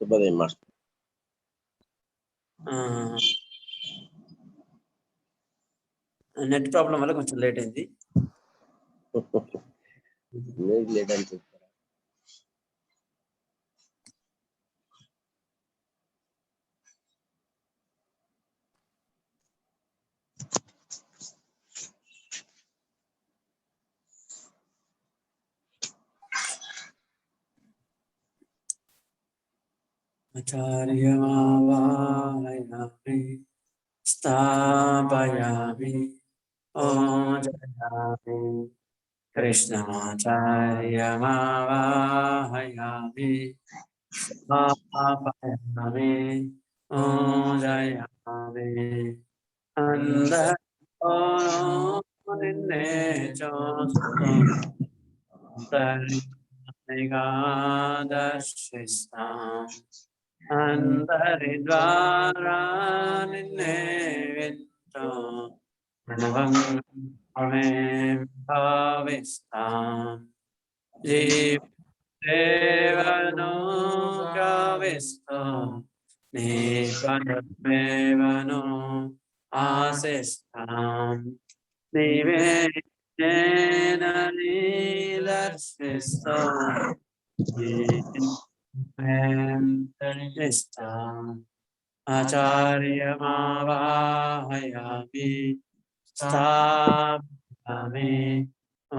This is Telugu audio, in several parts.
శుభోదయం మాస్టర్. నెట్ ప్రాబ్లం వల్ల కొంచెం లేట్ అయింది. లేట్ అని చెప్తారా? ఆచార్యమావాహయామి స్థాపయామి ఓజయామి కృష్ణమాచార్యమావాహయామి స్థాపయామి ఓజయామి అందరూ నిన్నే దర్శిస్తాం అందరి ద్వారా నిన్నే భావిస్తాం జీవను గావిస్తాం నీ పదమేవను ఆశిస్తాం నీవే నేనని దర్శిస్తాం ఆచార్యమావాహయామి స్థాపయామి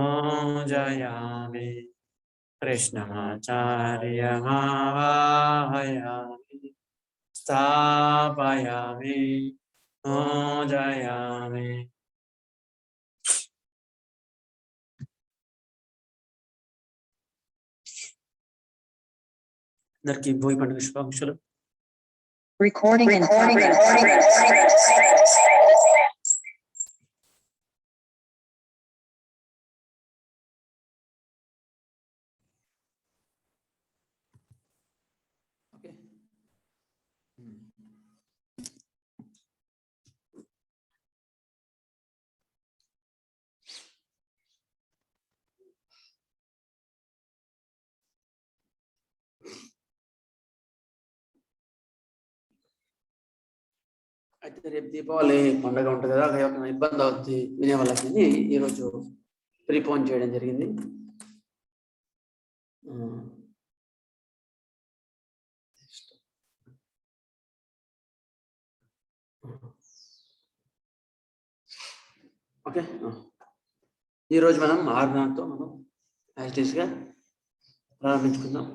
ఓజయామి కృష్ణమాచార్యమావాహయామి స్థాపయామి ఓజయామి. అందరికీ భోగి పండుగ శుభాకాంక్షలు. Recording in progress. Okay. అయితే రేపు దీపావళి పండుగ ఉంటుంది కదా, అక్కడ ఒక ఇబ్బంది అవుతుంది వినే వాళ్ళకి ఈరోజు ప్రీపోన్ చేయడం జరిగింది. ఓకే, ఈరోజు మనం ఆర్గనాతో మనం యాక్టివ్స్గా ప్రారంభించుకుందాం.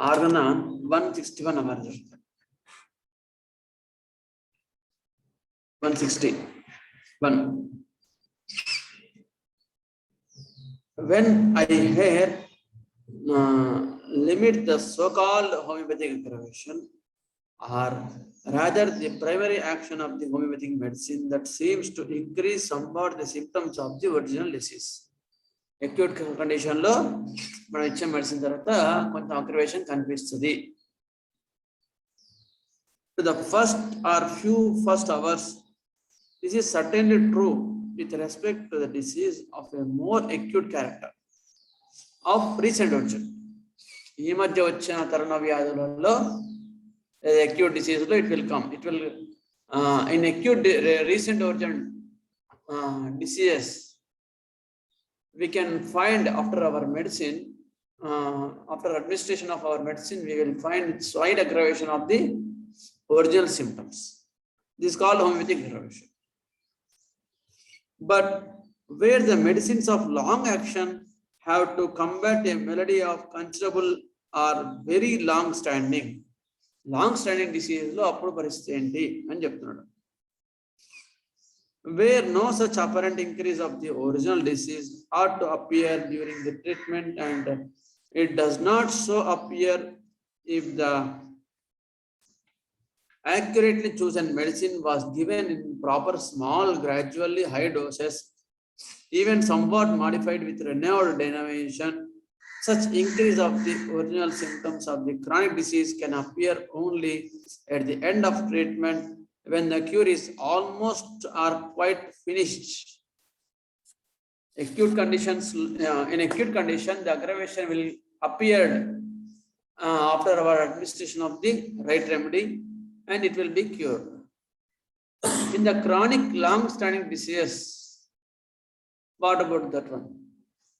ఆర్గన 161 అన్నారు. 161. When I hear limit the so-called homeopathic intervention, or rather the primary action of the homeopathic medicine that seems to increase somewhat the symptoms of the original disease. Acute condition లో మనం ఇచ్చే మెడిసిన్ తర్వాత కొంచెం అగ్రవేషన్ కనిపిస్తుంది. The first or few first hours, this is certainly true with respect to the disease of a more acute character of recent origin. ఈ మధ్య వచ్చిన తరుణ వ్యాధులలో acute disease లో it will come. It will in acute recent origin diseases, we can find after our medicine, after administration of our medicine, we will find slight aggravation of the original symptoms. This is called homeopathic aggravation. But where the medicines of long action have to combat a malady of considerable or very long standing disease lo appudu paristhiti enti ani cheptunnadu. Where no such apparent increase of the original disease ought to appear during the treatment, and it does not so appear if the accurately chosen medicine was given in proper small gradually high doses, even somewhat modified with renewed denomination. Such increase of the original symptoms of the chronic disease can appear only at the end of treatment, when the cure is almost or quite finished. acute conditions, in acute condition, the aggravation will appear after our administration of the right remedy, and it will be cured. In the chronic long-standing disease, what about that one?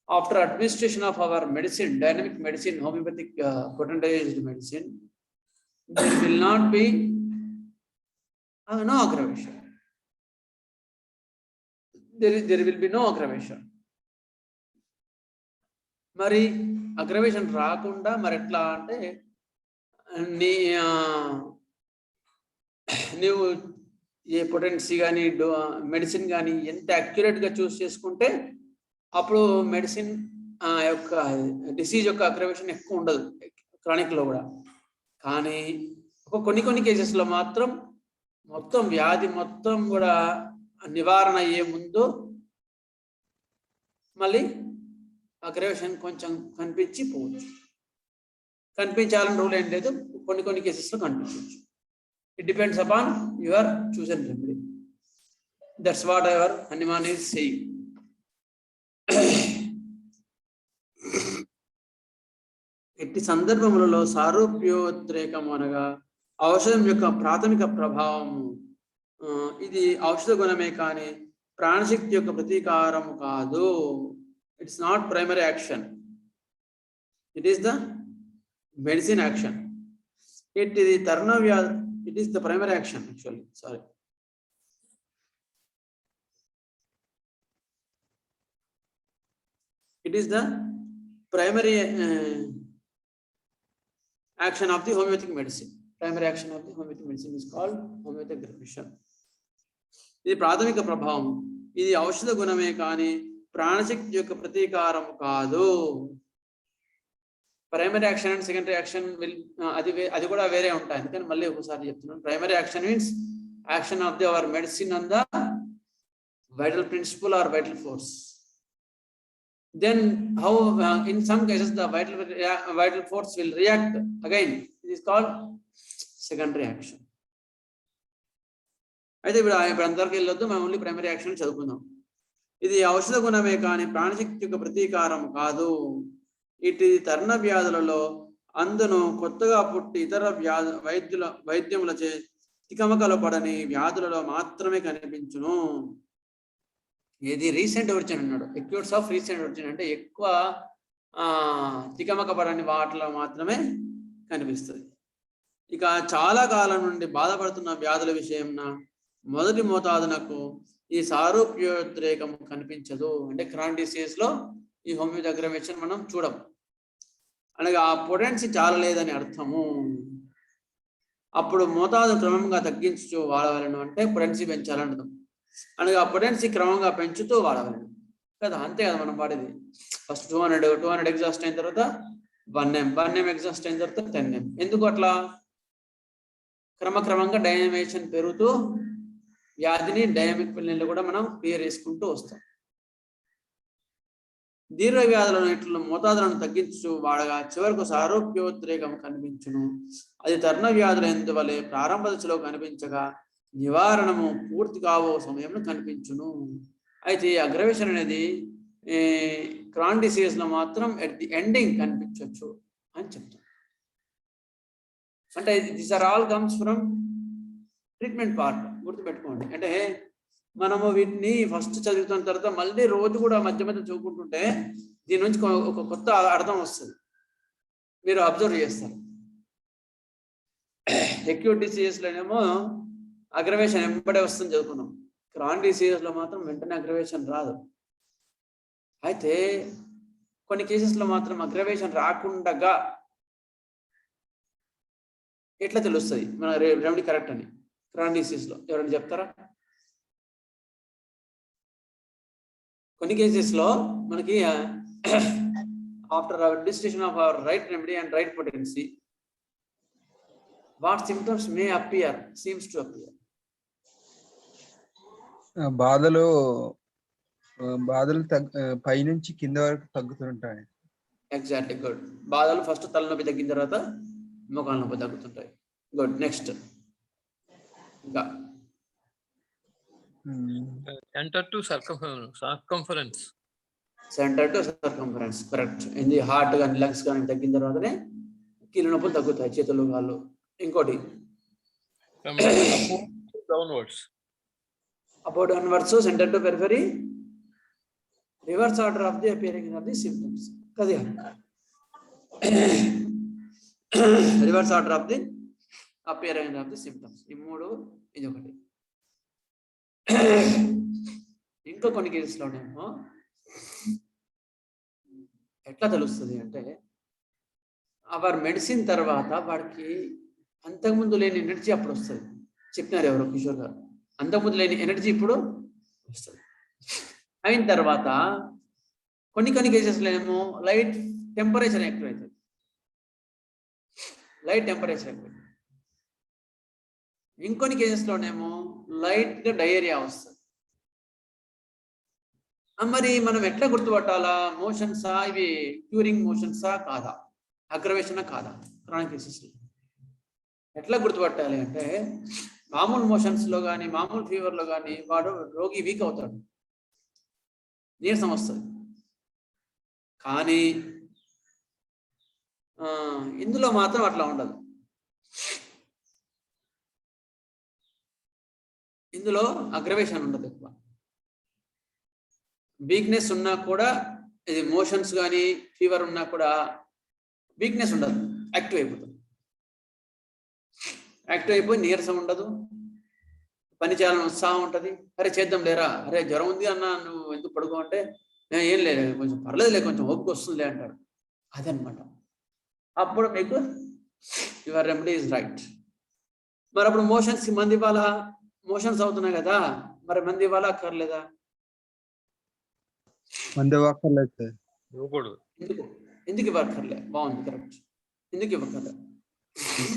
After administration of our medicine, dynamic medicine, homeopathic potentized medicine, there will not be no aggravation. There will be no aggravation. మరి అగ్రవేషన్ రాకుండా మరి ఎట్లా అంటే నువ్వు ఏ పొటెన్సీ కానీ మెడిసిన్ కానీ ఎంత అక్యురేట్గా చూస్ చేసుకుంటే అప్పుడు మెడిసిన్ యొక్క డిసీజ్ యొక్క అగ్రవేషన్ ఎక్కువ ఉండదు క్రానిక్లో కూడా. కానీ కొన్ని కేసెస్లో మాత్రం మొత్తం వ్యాధి మొత్తం కూడా నివారణ అయ్యే ముందు మళ్ళీ అగ్రవేషన్ కొంచెం కనిపించి పోవచ్చు. కనిపించాలని రూల్ ఏం లేదు, కొన్ని కేసెస్లో కనిపించవచ్చు. It depends upon your chosen remedy. That's what our Hanuman is saying. ఎట్టి సందర్భములలో సారూప్యోద్రేకం అనగా ఔషధం యొక్క ప్రాథమిక ప్రభావము, ఇది ఔషధ గుణమే కానీ ప్రాణశక్తి యొక్క ప్రతీకారము కాదు. It's not primary action, it is the medicine action. It is the primary action actually. Sorry. It is the primary action of the homeopathic medicine. Primary action of the homeopathic medicine is called homeopathic aggravation. ఇది ప్రాథమిక ప్రభావం, ఇది ఔషధ గుణమే కానీ ప్రాణశక్తి యొక్క ప్రతీకారం కాదు. Primary action and secondary action అది కూడా వేరే ఉంటాయి. అందుకని మళ్ళీ ఒకసారి చెప్తున్నాను. Primary action means action of the our medicine on the vital principle or vital force. Then how in some cases the vital force will react again. It is called secondary action. అయితే ఇప్పుడు అందరికి వెళ్ళొద్దు, మేము ఓన్లీ ప్రైమరీ యాక్షన్ చదువుకుందాం. ఇది ఔషధ గుణమే కానీ ప్రాణశక్తి యొక్క ప్రతీకారం కాదు. ఇటు తరుణ వ్యాధులలో అందును కొత్తగా పుట్టి ఇతర వైద్యములచే తికమకలు పడని వ్యాధులలో మాత్రమే కనిపించును. ఇది రీసెంట్ ఒరిజిన్ అన్నాడు. ఎక్యూట్స్ ఆఫ్ రీసెంట్ ఒరిజిన్ అంటే ఎక్కువ తికమక పడని వాటిలో మాత్రమే కనిపిస్తుంది. ఇక చాలా కాలం నుండి బాధపడుతున్న వ్యాధుల విషయంన మొదటి మోతాదునకు ఈ సారూప్యోద్రేకం కనిపించదు. అంటే క్రానిక్ డిసీజ్ లో ఈ హోమియోపతి అగ్రవేషన్ మనం చూడం. అనగా ఆ పొటెన్సీ చాలా లేదని అర్థము. అప్పుడు మోతాదు క్రమంగా తగ్గించు వాడవలను, అంటే పొటెన్సీ పెంచాలన్నది. అనగా పొటెన్సీ క్రమంగా పెంచుతూ వాడవలను కదా, అంతే కదా మనం వాడేది. ఫస్ట్ 200 ఎగ్జాస్ట్ అయిన తర్వాత 1M ఎగ్జాస్ట్ అయిన తర్వాత 10M. ఎందుకు అట్లా? క్రమక్రమంగా డైనమేషన్ పెరుగుతూ వ్యాధిని డైనమిక్ పిల్లలు కూడా మనం క్లియర్ చేసుకుంటూ వస్తాం. దీర్ఘ వ్యాధులను ఇట్లా మోతాదులను తగ్గించు వాడగా చివరకు సారూప్యోద్రేకం కనిపించును. అది తరుణ వ్యాధుల ఎందువలే ప్రారంభ దశలో కనిపించగా నివారణము పూర్తి కావో సమయంలో కనిపించును. అయితే అగ్రవేషన్ అనేది క్రానిక్ డిసీజ్ లో మాత్రం ఎట్ ది ఎండింగ్ కనిపించవచ్చు అని చెప్తాం. అంటే this are all comes from treatment part, గుర్తుపెట్టుకోండి. అంటే మనము వీటిని ఫస్ట్ చదువుతున్న తర్వాత మళ్ళీ రోజు కూడా మధ్య చదువుకుంటుంటే దీని నుంచి ఒక కొత్త అర్థం వస్తుంది, మీరు అబ్జర్వ్ చేస్తారు. ఎక్యూట్ డిసీజెస్లోనేమో అగ్రవేషన్ వెంబడే వస్తుంది చదువుకున్నాం. క్రానిక్ డిసీజెస్లో మాత్రం వెంటనే అగ్రవేషన్ రాదు. అయితే కొన్ని కేసెస్లో మాత్రం అగ్రవేషన్ రాకుండా ఎట్లా తెలుస్తుంది మన రెమెడీ కరెక్ట్ అని? క్రానిక్ డిసీజ్లో ఎవరైనా చెప్తారా? కొన్ని కేసెస్లో మనకి after administration of our right remedy and right potency what symptoms may appear, seems to appear. బాధలు పై నుంచి కింద వరకు తగ్గుతుంటాయి. Exactly, good. బాధలు ఫస్ట్ తలనొప్పి తగ్గిన తర్వాత మోకాళ్ళ నొప్పి తగ్గుతుంటాయి. గుడ్. నెక్స్ట్ ఇంకా enter to circumference. Centre to circumference correct. ఇది హార్ట్ కానీ లంగ్స్ కానీ తగ్గిన తర్వాతనే కీళ్ళ నొప్పులు తగ్గుతాయి, చేతులు కాళ్ళు. ఇంకోటి From upward to downwards. About onwards centre to periphery reverse order of the appearing of the symptoms కదా. Reverse order of the appearing of the symptoms. ఈ మూడు, ఇది ఒకటి. ఇంకా కొన్ని కేసులోనేమో ఎట్లా తెలుస్తుంది అంటే అవర్ మెడిసిన్ తర్వాత వాడికి అంతకుముందు లేని ఎనర్జీ అప్పుడు వస్తుంది. చెప్పినారు ఎవరో కిషోర్ గారు, అంతకుముందు లేని ఎనర్జీ ఇప్పుడు వస్తుంది. అయిన తర్వాత కొన్ని కేసెస్లో ఏమో లైట్ టెంపరేచర్ ఎక్కువ అవుతుంది. లైట్ టెంపరేచర్ ఎక్కువ. ఇంకొన్ని కేసెస్లోనేమో లైట్గా డయేరియా వస్తుంది. మరి మనం ఎట్లా గుర్తుపట్టాలా? మోషన్సా ఇవి క్యూరింగ్ మోషన్సా కాదా, అగ్రవేషనా కాదా? క్రానిక్ కేసెస్ ఎట్లా గుర్తుపట్టాలి అంటే మామూలు మోషన్స్లో కానీ మామూలు ఫీవర్లో కానీ వాడు రోగి వీక్ అవుతాడు, నీరసం వస్తుంది. కానీ ఇందులో మాత్రం అట్లా ఉండదు. ఇందులో అగ్రవేషన్ ఉండదు ఎక్కువ. వీక్నెస్ ఉన్నా కూడా, ఇది మోషన్స్ కానీ ఫీవర్ ఉన్నా కూడా వీక్నెస్ ఉండదు, యాక్టివ్ అయిపోతుంది. యాక్టివ్ అయిపోయి నీరసం ఉండదు, పని చేయాలని ఉత్సాహం ఉంటుంది. అరే చేద్దాం లేరా, అరే జ్వరం ఉంది అన్న నువ్వు ఎందుకు పడుకో అంటే ఏం లేదు కొంచెం పర్లేదులే కొంచెం ఓపిక వస్తుందిలే అంటాడు. అదనమాట. అప్పుడు మీకు యువర్ రెమెడీ ఇస్ రైట్. మరి అప్పుడు మోషన్స్ మంది ఇవ్వాల, మోషన్స్ అవుతున్నాయి కదా, మరి మంది ఇవ్వాలా అక్కర్లేదా? మంది వాక్కర్లేదు సార్. ఇవ్వకూడదు. ఎందుకు ఇవ్వక్కర్లే? బాగుంది, కరెక్ట్. ఎందుకు ఇవ్వక్కర్లే?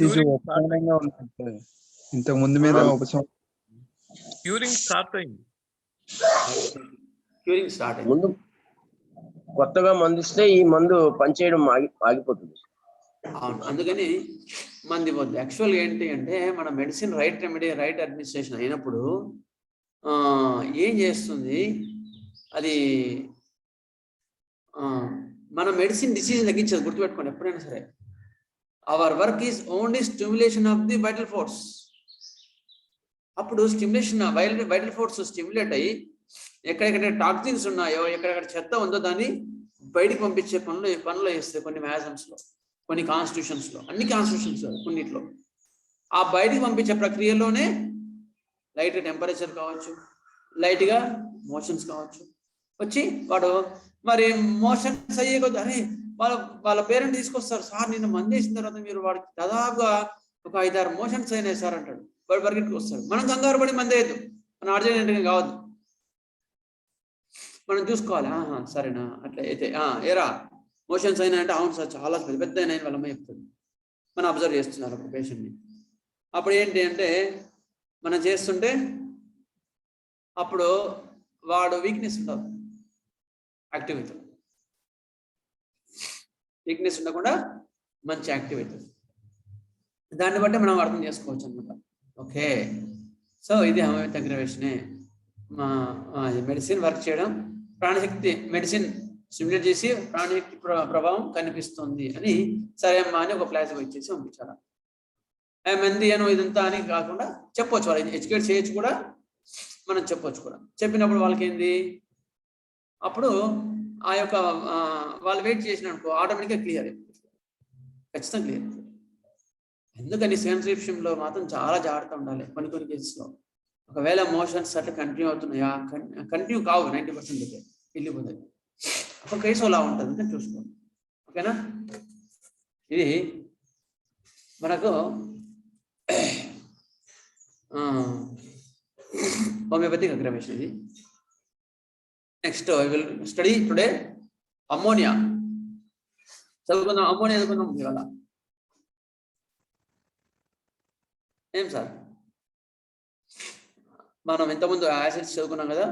ఉపశమనంగా ఉంటుంది సార్. ఇంతకు ముందు మీద ఉపశమనం. క్యూరింగ్ స్టార్ట్ అయింది. క్యూరింగ్ స్టార్ట్ అయింది. ముందు కొత్తగా మందు ఇస్తే ఈ మందు పనిచేయడం ఆగిపోతుంది. అవును, అందుకని మంది ఇవ్వద్దు. యాక్చువల్గా ఏంటి అంటే మన medicine right remedy right administration అయినప్పుడు ఏం చేస్తుంది అది, మన మెడిసిన్ డిసీజ్ తగ్గించదు. గుర్తుపెట్టుకోండి ఎప్పుడైనా సరే. Our work is only stimulation of the vital force. అప్పుడు స్టిమ్యులేషన్ వైటల్ ఫోర్స్ స్టిమ్యులేట్ అయ్యి ఎక్కడెక్కడ టాక్సిన్స్ ఉన్నాయో, ఎక్కడెక్కడ చెత్త ఉందో దాన్ని బయటికి పంపించే పనులు చేస్తాయి. కొన్ని మ్యాజమ్స్లో, కొన్ని కాన్స్టిట్యూషన్స్లో, అన్ని కాన్స్టిట్యూషన్స్ కొన్నిట్లో ఆ బయటికి పంపించే ప్రక్రియలోనే లైట్ టెంపరేచర్ కావచ్చు, లైట్గా మోషన్స్ కావచ్చు వచ్చి వాడు మరి మోషన్స్ అయ్యే కొద్ది అరే వాళ్ళ పేరెంట్ తీసుకొస్తారు, సార్ నిన్న మంది వేసిన తర్వాత మీరు వాడికి దాదాపుగా ఒక 5-6 మోషన్స్ అయినాయి సార్ అంటాడు. వాడు పరిగెట్టుకు వస్తాడు. మనం కంగారు పడి మంది వేయద్దు, మనం అర్జెంట్గా కావద్దు, మనం చూసుకోవాలి. సరేనా అట్లా అయితే ఏరా మోషన్స్ అయినా అంటే అవును సార్ చాలా పెద్ద పెద్ద అయినాయి వాళ్ళమ్మ చెప్తుంది. మనం అబ్జర్వ్ చేస్తున్నారు ఒక పేషెంట్ని. అప్పుడు ఏంటి అంటే మనం చేస్తుంటే అప్పుడు వాడు వీక్నెస్ ఉండదు, యాక్టివ్ అవుతుంది. వీక్నెస్ ఉండకుండా మంచి యాక్టివ్ అవుతుంది. దాన్ని బట్టి మనం అర్థం చేసుకోవచ్చు అనమాట. ఓకే, సో ఇది హోమియోపతి అగ్రవేషనే. మెడిసిన్ వర్క్ చేయడం, ప్రాణశక్తి మెడిసిన్ స్టిమ్యులేట్ చేసి ప్రాణశక్తి ప్రభావం కనిపిస్తుంది అని సరే అమ్మా అని ఒక ప్లాస్టిక్ ఇచ్చేసి పంపించాలి. మంది అనో ఇదంతా అని కాకుండా చెప్పొచ్చు, వాళ్ళు ఎడ్యుకేట్ చేయొచ్చు కూడా, మనం చెప్పొచ్చు కూడా. చెప్పినప్పుడు వాళ్ళకి ఏంది అప్పుడు ఆ యొక్క వాళ్ళు వెయిట్ చేసిననుకో ఆటోమేటిక్గా క్లియర్ అయిపోతుంది, ఖచ్చితంగా క్లియర్ అవుతుంది. ఎందుకని సెకండరీ విషయంలో మాత్రం చాలా జాగ్రత్త ఉండాలి. కొన్ని కేసెస్లో ఒకవేళ మోషన్స్ అట్లా కంటిన్యూ అవుతున్నాయా, కంటిన్యూ కావు 90% అయితే వెళ్ళిపోతాయి. ఒక కేసు అలా ఉంటుంది అని చూసుకోండి. ఓకేనా, ఇది మనకు హోమియోపతిక్ అగ్రవేషన్. ఇది next I will study today ammonia. చదువుకుందాం, అమ్మోనియా చదువుకుందాం ఇవాళ. ఏం సార్, మనం ఇంతకుముందు యాసిడ్స్ చదువుకున్నాం కదా.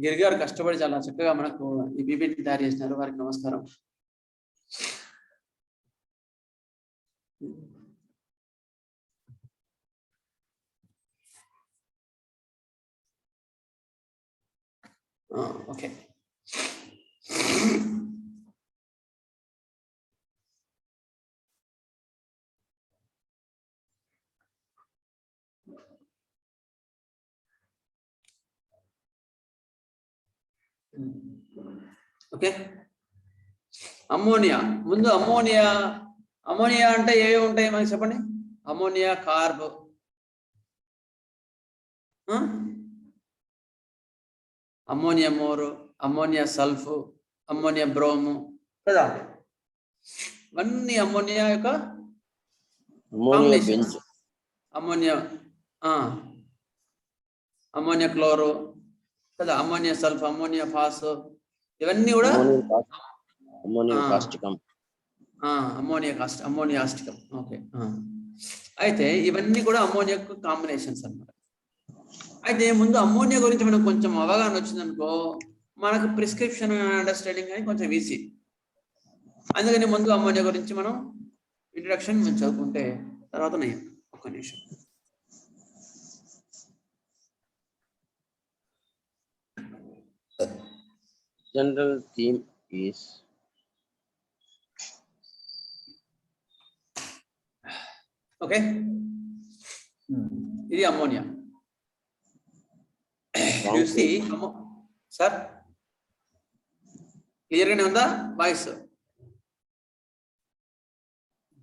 గిరి గారు కష్టపడి చాలా చక్కగా మనకు ఈ పీపీటీ తయారు చేసినారు, వారికి నమస్కారం. Okay, okay. అమ్మోనియా, ముందు అమ్మోనియా అంటే ఏవి ఉంటాయి మనకి చెప్పండి. అమ్మోనియా కార్బ్, అమ్మోనియా మోరు, అమ్మోనియా సల్ఫ్, అమ్మోనియా బ్రోము కదా, ఇవన్నీ అమ్మోనియా యొక్క కాంబినేషన్స్. అమ్మోనియా క్లోరో కదా, అమ్మోనియా సల్ఫ్, అమ్మోనియా ఫాస్, ఇవన్నీ కూడా అమ్మోనియా ఆస్టికం. ఓకే, అయితే ఇవన్నీ కూడా అమ్మోనియా కాంబినేషన్స్ అన్నమాట. అయితే ముందు అమ్మోనియా గురించి మనకు కొంచెం అవగాహన వచ్చిందనుకో, మనకు ప్రిస్క్రిప్షన్ అండర్స్టాండింగ్ అని కొంచెం ఈజీ. అందుకని ముందు అమ్మోనియా గురించి మనం ఇంట్రడక్షన్ మనం చదువుకుంటే తర్వాత నేను ఒక్క నిమిషం. General theme is ఓకే, ఇది అమ్మోనియా. సార్ క్లియర్గానే ఉందా వాయిస్?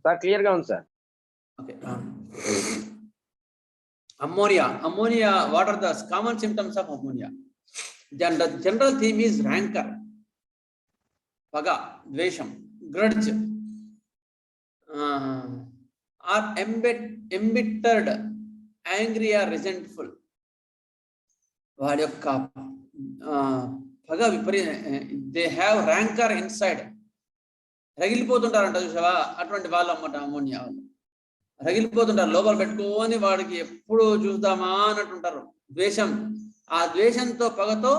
సార్ క్లియర్ గా ఉంది sir. Okay, ammonia what are the common symptoms of ammonia? General theme is rancor, paga, dvesham, grudge, are embittered, angry or resentful. వాడి యొక్క పగ they have rancor inside. రగిలిపోతుంటారంట చూసావా, అటువంటి వాళ్ళు అన్నమాట అమ్మోనియా వాళ్ళు. రగిలిపోతుంటారు, లోపల పెట్టుకొని వాడికి ఎప్పుడు చూద్దామా అన్నట్టుంటారు. ద్వేషం, ఆ ద్వేషంతో పగతో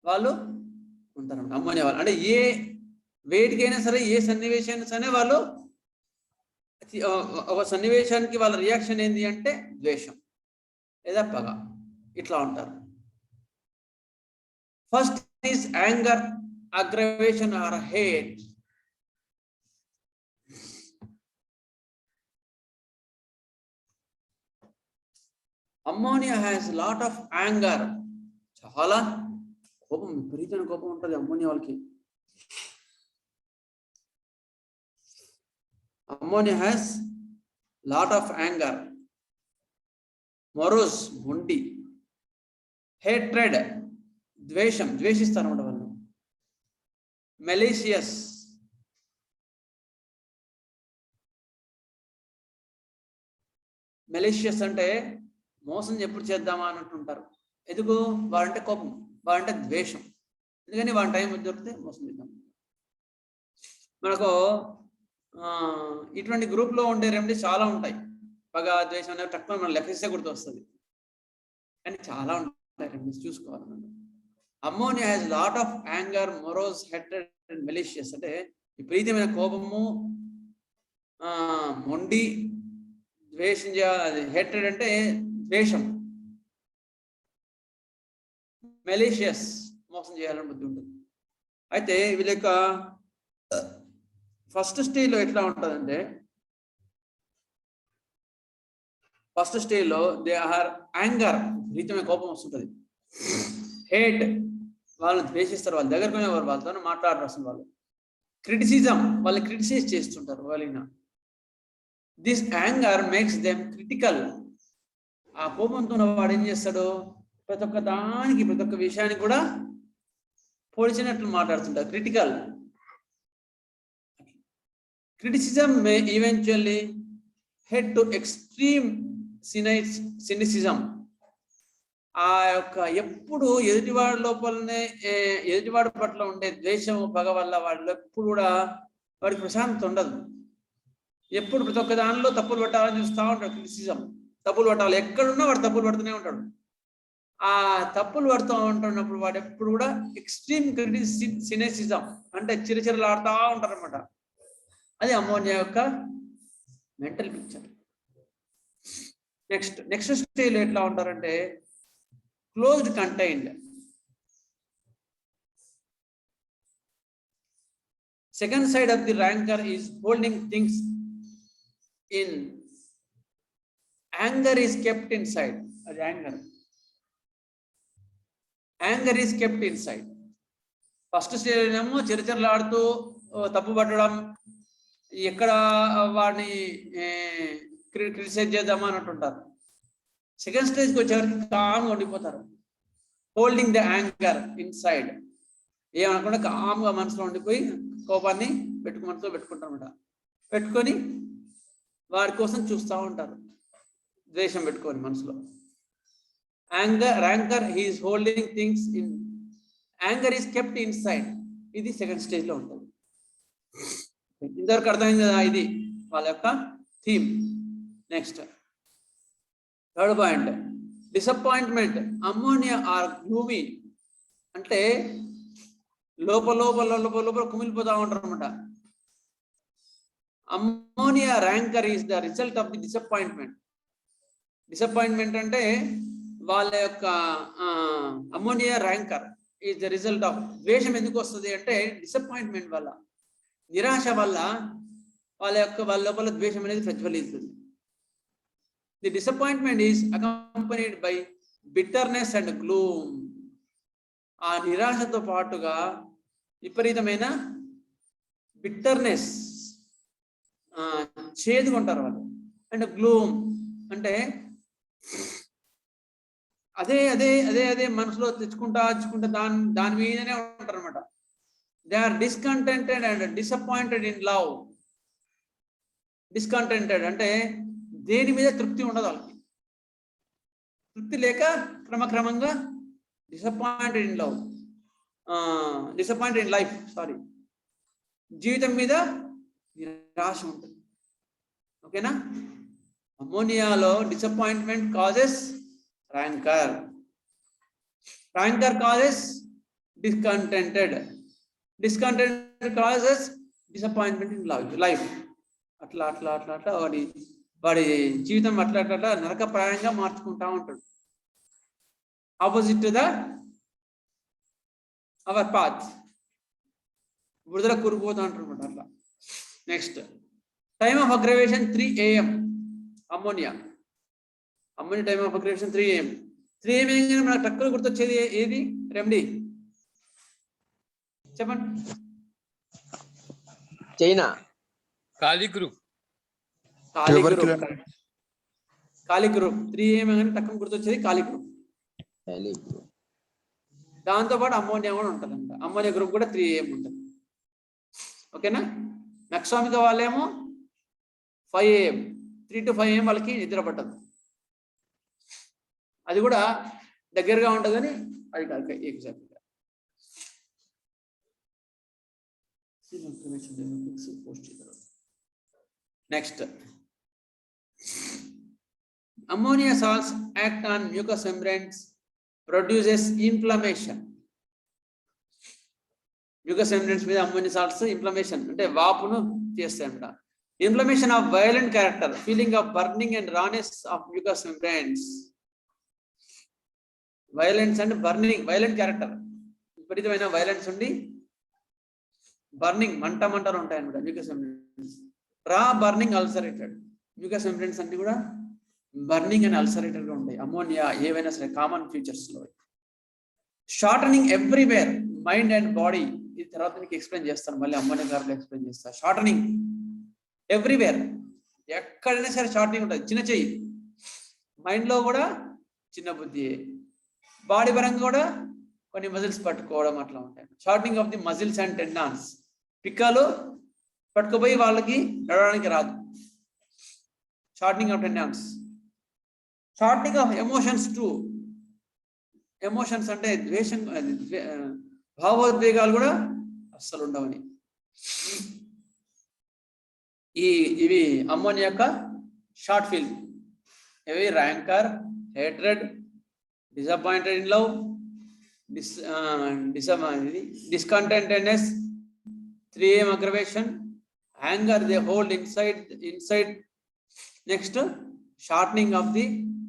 వాళ్ళు ఉంటారు అమ్మోనియా వాళ్ళు. అంటే ఏ వేటికైనా సరే, ఏ సన్నివేశాన్ని సరే వాళ్ళు, ఒక సన్నివేశానికి వాళ్ళ రియాక్షన్ ఏంటి అంటే ద్వేషం లేదా పగ, ఇట్లా ఉంటారు. First is anger, aggravation or hate. Ammonia has lot of anger, చాలా కోపం, విపరీతమైన కోపం ఉంటుంది అమ్మోనియా వాళ్ళకి. Ammonia has lot of anger. Morose, మొండి. హేట్రెడ్, ద్వేషం, ద్వేషిస్తారు అన్నమాట వాళ్ళు. మెలీషియస్, మెలీషియస్ అంటే మోసం ఎప్పుడు చేద్దామా అన్నట్టు ఉంటారు. ఎందుకు? వాడంటే కోపం, వాడంటే ద్వేషం. ఎందుకని వాడి టైం దొరికితే మోసం చేద్దాం. మనకు ఇటువంటి గ్రూప్లో ఉండే రెమెడీస్ చాలా ఉంటాయి. పగ, ద్వేషం అనేవి తక్కువ మనం లెక్కిస్తే గుర్తు వస్తుంది, కానీ చాలా ఉంటాయి రెమెడీస్, చూసుకోవాలి. Ammonia has lot of anger, morose, hatred and malicious. అంటే విపరీతమైన కోపము, మొండి, ద్వేషం చేయాలి. హెట్రెడ్ అంటే ద్వేషం, మెలీషియస్ మోసం చేయాలని బుద్ధి ఉంటుంది. అయితే వీళ్ళ యొక్క ఫస్ట్ స్టేజ్లో ఎట్లా ఉంటుందంటే, ఫస్ట్ స్టేజ్లో దే ఆర్ యాంగర్, విపరీతమైన కోపం వస్తుంటుంది. హేట్, వాళ్ళని ద్వేషిస్తారు, వాళ్ళ దగ్గరకు ఎవరు వాళ్ళతో మాట్లాడరు అసలు వాళ్ళు. క్రిటిసిజం, వాళ్ళు క్రిటిసైజ్ చేస్తుంటారు వాళ్ళని. This anger makes them critical. ఆ కోపంతో వాడు ఏం చేస్తాడు, ప్రతి ఒక్క దానికి, ప్రతి ఒక్క విషయానికి కూడా పొడిచినట్లు మాట్లాడుతుంటారు. Critical. Criticism May eventually head to extreme cynicism. ఆ యొక్క ఎప్పుడు ఎదుటివాడి లోపలనే, ఎదుటివాడి పట్ల ఉండే ద్వేషం, పగ వల్ల వాడిలో ఎప్పుడు కూడా వాడికి ప్రశాంతత ఉండదు. ఎప్పుడు ప్రతి ఒక్క దానిలో తప్పులు పట్టాలని చూస్తూ ఉంటాడు. క్రిటిసిజం, తప్పులు పట్టాలి, ఎక్కడున్నా వాడు తప్పులు పడుతూనే ఉంటాడు. ఆ తప్పులు పడుతూ ఉంటున్నప్పుడు వాడు ఎప్పుడు కూడా ఎక్స్ట్రీమ్ సినెసిజం అంటే చిరచిరలాడుతూ ఉంటారు అనమాట. అది అమ్మోనియా యొక్క మెంటల్ పిక్చర్. నెక్స్ట్ స్టేజ్ ఎట్లా ఉంటారంటే closed contained. Second side of the rancour is holding things in. Anger is kept inside. అది anger is kept inside. First stage ఏమో చిరచిరలాడుతూ తప్పు పట్టడం, ఎక్కడ వాడిని క్రిటిసైజ్ చేద్దామా అని అంటుంటారు. సెకండ్ స్టేజ్కి వచ్చేవారికి కామ్గా ఉండిపోతారు. Holding the anger inside, ఏమనకుండా కామ్గా మనసులో ఉండిపోయి కోపాన్ని మనసులో పెట్టుకుంటారన్నమాట. పెట్టుకొని వారి కోసం చూస్తూ ఉంటారు, ద్వేషం పెట్టుకొని మనసులో. Rancour he is holding things in. Anger is kept inside. ఇది సెకండ్ స్టేజ్లో ఉంటుంది. ఇంతవరకు అర్థమైంది కదా, ఇది వాళ్ళ యొక్క theme. Next third point, disappointment. Ammonia are gloomy అంటే లోపల కుమిలిపోతా ఉంటారు అనమాట. Ammonia rancour is the result of the disappointment. Disappointment అంటే వాళ్ళ యొక్క ammonia rancour is the result of. ద్వేషం ఎందుకు వస్తుంది అంటే డిసప్పాయింట్మెంట్ వల్ల, నిరాశ వల్ల వాళ్ళ లోపల ద్వేషం అనేది ప్రజ్వలిస్తుంది. The disappointment is accompanied by bitterness and gloom. ఆ నిరాశతో పాటుగా విపరీతమైన బిట్టర్నెస్, చేదుకుంటారు వాళ్ళు. అండ్ గ్లూమ్ అంటే అదే మనసులో తెచ్చుకుంటా దాని మీదనే ఉంటారు అనమాట. They are discontented and disappointed in love. Discontented అంటే దేని మీద తృప్తి ఉండదు వాళ్ళకి. తృప్తి లేక క్రమక్రమంగా disappointed in love, disappointed in life, జీవితం మీద నిరాశ ఉంటుంది. ఓకేనా? అమ్మోనియాలో disappointment causes rancour, rancour causes discontented, discontented causes disappointment in life. అట్లా వాడి జీవితం అట్లా నరకప్రాయంగా మార్చుకుంటా ఉంటాడు. Opposite to the our path, బురదల కూరుకుపోతూ ఉంటారు అనమాట అట్లా. Next time of aggravation 3 AM. Ammonia time of aggravation 3 AM. 3 AM ఏంటంటే మనకు టక్కులు గుర్తొచ్చేది ఏది? రెమెడీ చెప్పండి. China Kali group. Kali group 3 AM కానీ టక్కులు గుర్తొచ్చేది కాళీ గ్రూప్. దాంతో పాటు అమ్మోనియా కూడా ఉంటుందంట. అమ్మోనియా గ్రూప్ కూడా 3 AM ఉంటుంది. ఓకేనా? నక్సామిక వాళ్ళేమో 5 AM, 3 to 5 AM వాళ్ళకి నిద్ర పట్టదు. అది కూడా దగ్గరగా ఉంటుందని అది కాదు ఎగ్జాక్ట్గా. Next ammonia salts act on mucus membranes, produces inflammation. Mucus membranes మీద అమ్మోనియా సాల్ట్స్ ఇన్ఫ్లమేషన్ అంటే వాపును చేస్తాయంట. Inflammation of violent character, feeling of burning and rawness of mucus membranes. Violence and burning, violent character, విపరీతమైన వైలెన్స్ ఉండి బర్నింగ్ మంటలు ఉంటాయన్నమాట mucus membranes. Raw burning ulcerated. Mucus membranes అన్ని కూడా బర్నింగ్ అండ్ అల్సరేటెడ్ గా ఉంటాయి. అమ్మోనియా ఏవైనా సరే కామన్ ఫీచర్స్ లో. Shortening everywhere, mind and body. ఇది తర్వాత మీకు ఎక్స్ప్లెయిన్ చేస్తాను, మళ్ళీ అమ్మోనియా గారు ఎక్స్ప్లెయిన్ చేస్తాను. షార్టనింగ్ ఎవ్రీవేర్, ఎక్కడైనా సరే షార్టనింగ్ ఉంటుంది. చిన్న చెయ్యి, మైండ్ లో కూడా చిన్న బుద్ధి, బాడీ పరంగా కూడా కొన్ని మజిల్స్ పట్టుకోవడం అట్లా ఉంటాయి. Shortening of the muscles and tendons. పిక్కలు పట్టుకుపోయి వాళ్ళకి నడవడానికి రాదు. Shortening of tendons. Shortening of emotions to. Emotions అంటే ద్వేషం, భావోద్వేగాలు కూడా అస్సలు ఉండవని. ఇవి అమ్మోనియా యొక్క షార్ట్ ఫిల్మ్. ఇవి ranker, hatred, disappointed in love, discontentedness, 3am aggravation, anger they hold inside. Next, shortening of the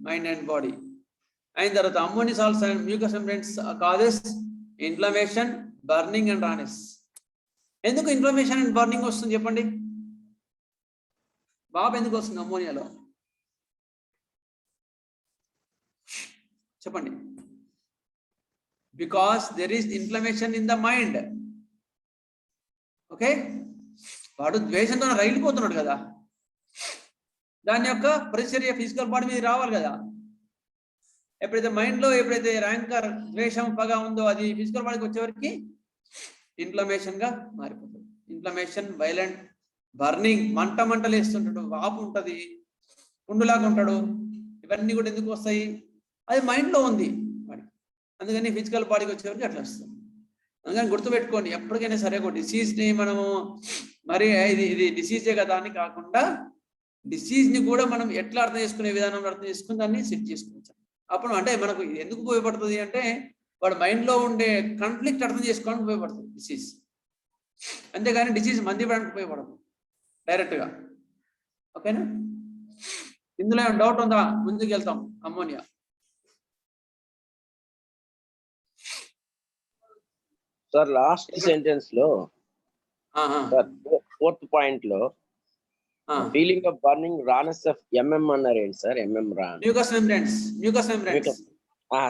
mind and body. And the ammonia salts and mucous membranes causes inflammation, burning and rawness. ఎందుకు ఇన్ఫ్లమేషన్ అండ్ బర్నింగ్ వస్తుంది చెప్పండి బాబు, ఎందుకు వస్తుంది అమ్మోనియాలో చెప్పండి? Because there is inflammation in the mind. Okay, వాడు ద్వేషంతో రైలిపోతున్నాడు కదా, దాని యొక్క ప్రతిచర్య ఫిజికల్ బాడీ మీద రావాలి కదా. ఎప్పుడైతే మైండ్ లో ఎప్పుడైతే ర్యాంకర్, ద్వేషం, పగ ఉందో అది ఫిజికల్ బాడీకి వచ్చేవరకు ఇన్ఫ్లమేషన్ గా మారిపోతుంది. ఇన్ఫ్లమేషన్, వైలెంట్, బర్నింగ్, మంటలు వేస్తుంటాడు, వాపు ఉంటది, పుండులాగా ఉంటాడు. ఇవన్నీ కూడా ఎందుకు వస్తాయి? అది మైండ్ లో ఉంది వాడికి. అందుకని ఫిజికల్ బాడీకి వచ్చేవరకు అట్లా వస్తుంది. అందుకని గుర్తుపెట్టుకోండి, ఎప్పటికైనా సరే ఒక డిసీజ్ ని మనము మరి ఇది డిసీజే కదా అని కాకుండా, డిసీజ్ ని కూడా మనం ఎట్లా అర్థం చేసుకునే విధానంలో అర్థం చేసుకుని దాన్ని సెట్ చేసుకోవచ్చు. అప్పుడు అంటే మనకు ఎందుకు ఉపయోగపడుతుంది అంటే, వాడు మైండ్ లో ఉండే కాన్ఫ్లిక్ట్ అర్థం చేసుకోవడానికి ఉపయోగపడుతుంది డిసీజ్. అంతేగాని డిసీజ్ మంది పడడానికి ఉపయోగపడదు డైరెక్ట్ గా. ఓకేనా? ఇందులో ఏమైనా డౌట్ ఉందా? ముందుకు వెళ్తాం. అమ్మోనియా సార్ లాస్ట్ సెంటెన్స్ లో ఫోర్త్ పాయింట్ లో feeling of burning rawness of అన్నారు ఏంటి sir? Raw mucous membranes.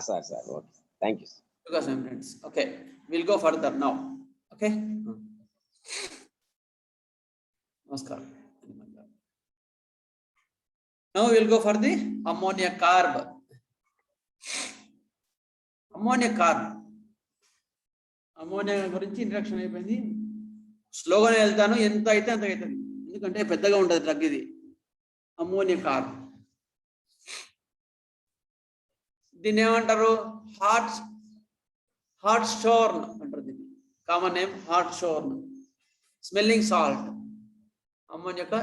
Sir okay, thank you. Mucous membranes. Okay, we'll go further now. Okay. Namaskar. Now we'll go for the ammonia carb. Ammonia గురించి ఇంట్రడక్షన్ అయిపోయింది. స్లోగానే వెళ్తాను, ఎంత అయితే అంత అవుతుంది, ఎందుకంటే పెద్దగా ఉంటుంది డ్రగ్ ఇది. అమ్మోనియా కార్బ్, దీన్ని ఏమంటారు? హార్ట్షోర్న్ అంటారు దీన్ని. Common name hartshorn. Smelling salt, ammonia యొక్క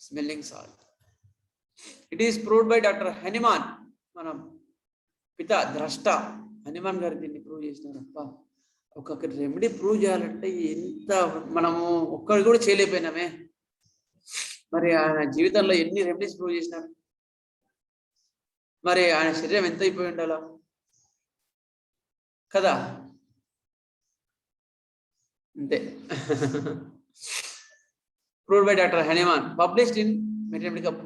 smelling salt. It is proved by doctor Hahnemann, మన పిత ద్రష్ట హనుమాన్ గారు దీన్ని ప్రూవ్ చేసినారప్ప. ఒక్కొక్క రెమెడీ ప్రూవ్ చేయాలంటే ఎంత మనము ఒక్కరు కూడా చేయలేకపోయినామే. మరి ఆయన జీవితంలో ఎన్ని రెమెడీస్ ప్రూవ్ చేసినారు, మరి ఆయన శరీరం ఎంత అయిపోయి ఉండాలో కదా. అంతే. Proved by doctor Hahnemann, published in materia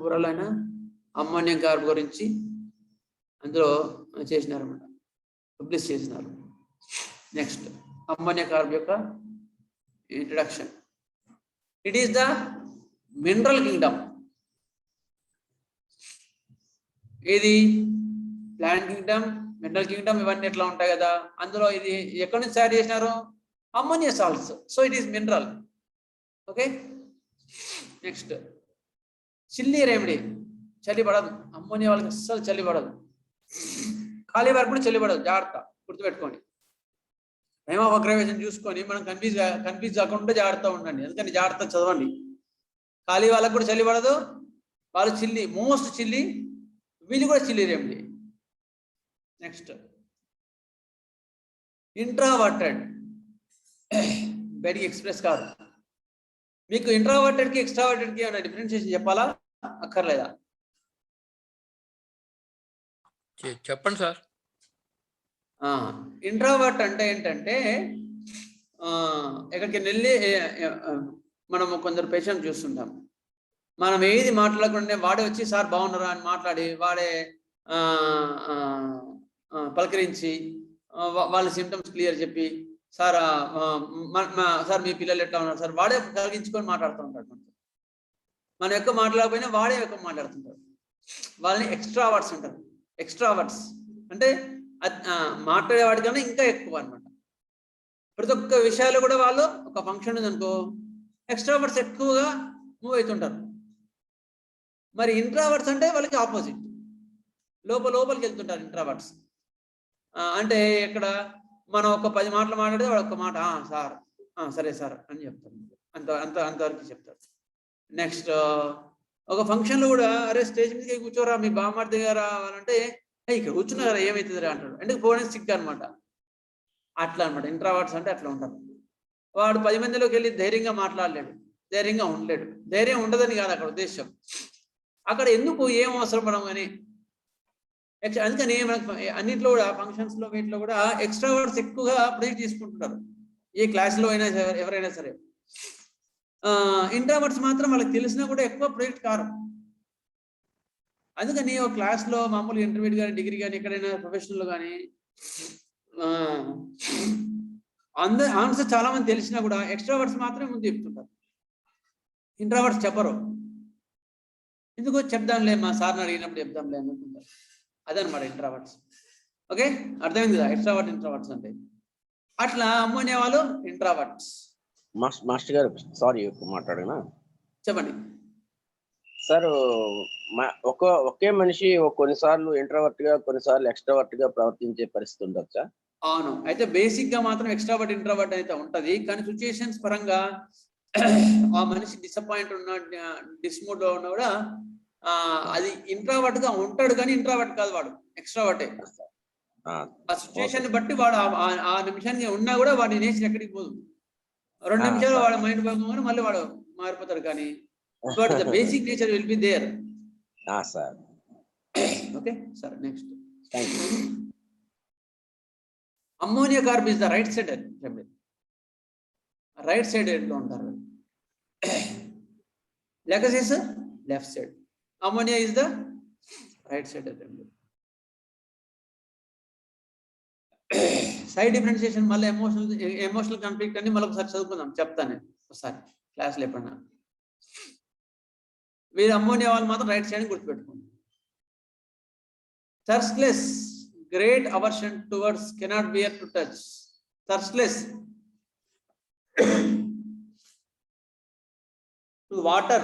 పూరాలో ఆయన అమ్మోనియం కార్బ్ గురించి అందులో చేసినారన్నమాట, పబ్లిష్ చేసినారు. నెక్స్ట్, అమ్మోనియం కార్బ్ యొక్క introduction. It is the mineral kingdom. ఇది ప్లాంట్ కింగ్డమ్, మినరల్ కింగ్డమ్, ఇవన్నీ ఎట్లా ఉంటాయి కదా. అందులో ఇది ఎక్కడి నుంచి తయారు చేసినారు? Ammonia salts. So it is mineral. Okay. Next, chilli remedy. చలి పడదు అమ్మోనియా వాళ్ళకి, అస్సలు చలి పడదు. ఖాళీ వరకు కూడా చలి పడదు, జాగ్రత్త గుర్తుపెట్టుకోండి. టైమ్ ఆఫ్ అగ్రవేషన్ చూసుకొని మనం కన్ఫ్యూజ్ కాకుండా జాగ్రత్త ఉండండి. ఎందుకంటే జాగ్రత్త చదవండి. ఖాళీ వాళ్ళకు కూడా చలి పడదు, వాళ్ళు చిల్లీ, మోస్ట్ చిల్లీ, వీళ్ళు కూడా చిల్లీ రెమెడీ. నెక్స్ట్, ఇంట్రావర్టెడ్, బయటికి ఎక్స్ప్రెస్ కాదు. మీకు ఇంట్రావర్టెడ్కి ఎక్స్ట్రావర్టెడ్కి ఏమైనా డిఫరెన్షియేషన్ చెప్పాలా, అక్కర్లేదా? చెప్పండి సార్. ఇంట్రావర్ట్ అంటే ఏంటంటే, ఎక్కడికి వెళ్ళి మనము కొందరు పేషెంట్ చూస్తుంటాం, మనం ఏది మాట్లాడకుండా వాడే వచ్చి సార్ బాగున్నారా అని మాట్లాడి, వాడే పలకరించి వాళ్ళ సిమ్టమ్స్ క్లియర్ చెప్పి, సార్ సార్ మీ పిల్లలు ఎట్లా ఉన్నారు సార్, వాడే కలిగించుకొని మాట్లాడుతూ ఉంటాడు. మనం ఎక్కువ మాట్లాడకపోయినా వాడే ఎక్కువ మాట్లాడుతుంటాడు. వాళ్ళని ఎక్స్ట్రావర్ట్స్ అంటారు. ఎక్స్ట్రావర్ట్స్ అంటే మాట్లాడేవాడి కన్నా ఇంకా ఎక్కువ అనమాట. ప్రతి ఒక్క విషయాలు కూడా వాళ్ళు, ఒక ఫంక్షన్ ఉందనుకో, ఎక్స్ట్రావర్ట్స్ ఎక్కువగా మూవ్ అవుతుంటారు. మరి ఇంట్రావర్ట్స్ అంటే వాళ్ళకి ఆపోజిట్, లోపలికి వెళ్తుంటారు ఇంట్రావర్ట్స్. అంటే ఇక్కడ మనం ఒక 10 మాటలు మాట్లాడితే వాడు ఒక్క మాట సార్, సరే సార్ అని చెప్తారు. అంతవరకు చెప్తారు. నెక్స్ట్, ఒక ఫంక్షన్లో కూడా, అరే స్టేజ్ మీదకి కూర్చోరా, మీ బామ్మర్ది గారా అంటే, ఇక్కడ కూర్చున్నా కదా ఏమవుతుంది అంటాడు, అంటే పోవడానికి సిగ్గు అనమాట. అట్లా అనమాట ఇంట్రావర్ట్స్ అంటే అట్లా ఉంటారు. వాడు 10 మందిలోకి వెళ్ళి ధైర్యంగా మాట్లాడలేడు, ధైర్యంగా ఉండలేడు. ధైర్యం ఉండదని కాదు అక్కడ ఉద్దేశం, అక్కడ ఎందుకు ఏం అవసరం పడం కానీ. అందుకని మనకు అన్నింటిలో కూడా ఫంక్షన్స్ లో వీటిలో కూడా ఎక్స్ట్రావర్ట్స్ ఎక్కువగా ప్రొజెక్ట్ తీసుకుంటుంటారు, ఏ క్లాస్లో అయినా ఎవరైనా సరే. ఇంట్రావర్ట్స్ మాత్రం వాళ్ళకి తెలిసినా కూడా ఎక్కువ ప్రొజెక్ట్ కారు. అందుకని ఒక క్లాస్లో మామూలు ఇంటర్మీడియట్ కానీ డిగ్రీ కానీ ఎక్కడైనా ప్రొఫెషనల్ కానీ ఆన్సర్ చాలా మంది తెలిసినా కూడా ఎక్స్ట్రావర్ట్స్ మాత్రమే ముందు చెప్తుంటారు, ఇంట్రావర్ట్స్ చెప్పరు. ఎందుకు చెప్దాంలే, మా సార్ని అడిగినప్పుడు చెప్దాంలే అనుకుంటారు. అదనమాట ఇంట్రావర్ట్స్. ఓకే, అర్థమైంది కదా ఎక్స్ట్రావర్ట్ ఇంట్రావర్ట్స్ అంటే. అట్లా అమ్మోనే వాళ్ళు ఇంట్రావర్ట్స్. మాస్టర్ గారు సారీ మాట్లాడనా? చెప్పండి సార్. ఒకే మనిషి కొన్నిసార్లు ఇంట్రావర్ట్ గా కొన్నిసార్లు ఎక్స్ట్రావర్ట్ గా ప్రవర్తించే పరిస్థితి ఉండదు సార్. అవును, అయితే బేసిక్ గా మాత్రం ఎక్స్ట్రావర్ట్ ఇంట్రావర్ట్ అయితే ఉంటది, కానీ సిచ్యుయేషన్స్ పరంగా ఆ మనిషి డిసప్పాయింట్ ఉన్న డిస్మూడ్ లో ఉన్నా కూడా అది ఇంట్రావర్ట్ గా ఉంటాడు, కానీ ఇంట్రావర్ట్ కాదు, వాడు ఎక్స్ట్రావర్టే. ఆ సిచ్యుయేషన్ బట్టి వాడు ఆ నిమిషానికి ఉన్నా కూడా వాడి నేచర్ ఎక్కడికి పోదు. 2 నిమిషాలు వాడు మైండ్ బాగుందని మళ్ళీ వాడు మారిపోతాడు, కానీ but the basic nature will be there. Sir okay sir, next. Thank you. Ammonia carb is the right side remedy. Right side ఎట్లా ఉంటారు, lachesis left side, ammonia is the right side remedy. Side differentiation మళ్ళీ ఎమోషనల్ కాన్ఫ్లిక్ట్ అని మళ్ళీ ఒకసారి చదువుకుందాం, చెప్తాను ఒకసారి క్లాస్లో ఎప్పుడన్నా. వీరు అమ్మోనియా వాళ్ళు మాత్రం రైట్ సైడ్ గుర్తుపెట్టుకోండి. థర్స్ట్లెస్, great aversion towards, cannot bear to touch. Thirstless to water.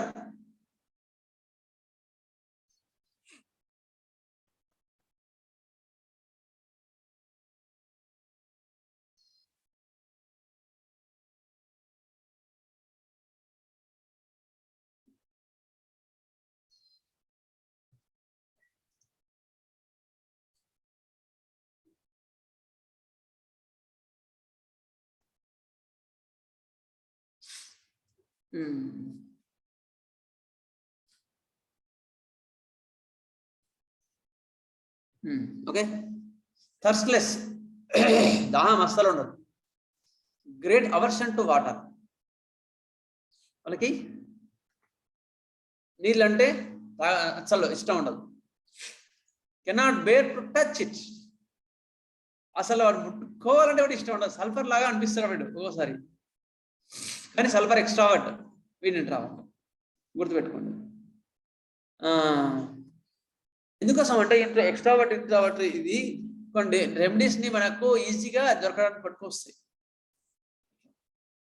Okay, thirstless, దాహం అస్సలు ఉండదు. గ్రేట్ అవర్షన్ టు వాటర్, వాళ్ళకి నీళ్ళంటే అస్సలు ఇష్టం ఉండదు. Cannot bear to touch it, అసలు వాడు ముట్టుకోవాలంటే వాడు ఇష్టం ఉండదు. సల్ఫర్ లాగా అనిపిస్తారు వాడు ఒక్కోసారి, కానీ సల్ఫర్ ఎక్స్ట్రావర్ట్, వీడి ఇంట్రావర్ట్, గుర్తుపెట్టుకోండి. ఎందుకోసం అంటే ఎక్స్ట్రావర్ట్ ఇంట్రావర్ట్ ఇది కొన్ని రెమెడీస్ ని మనకు ఈజీగా దొరకడానికి పట్టుకొస్తాయి.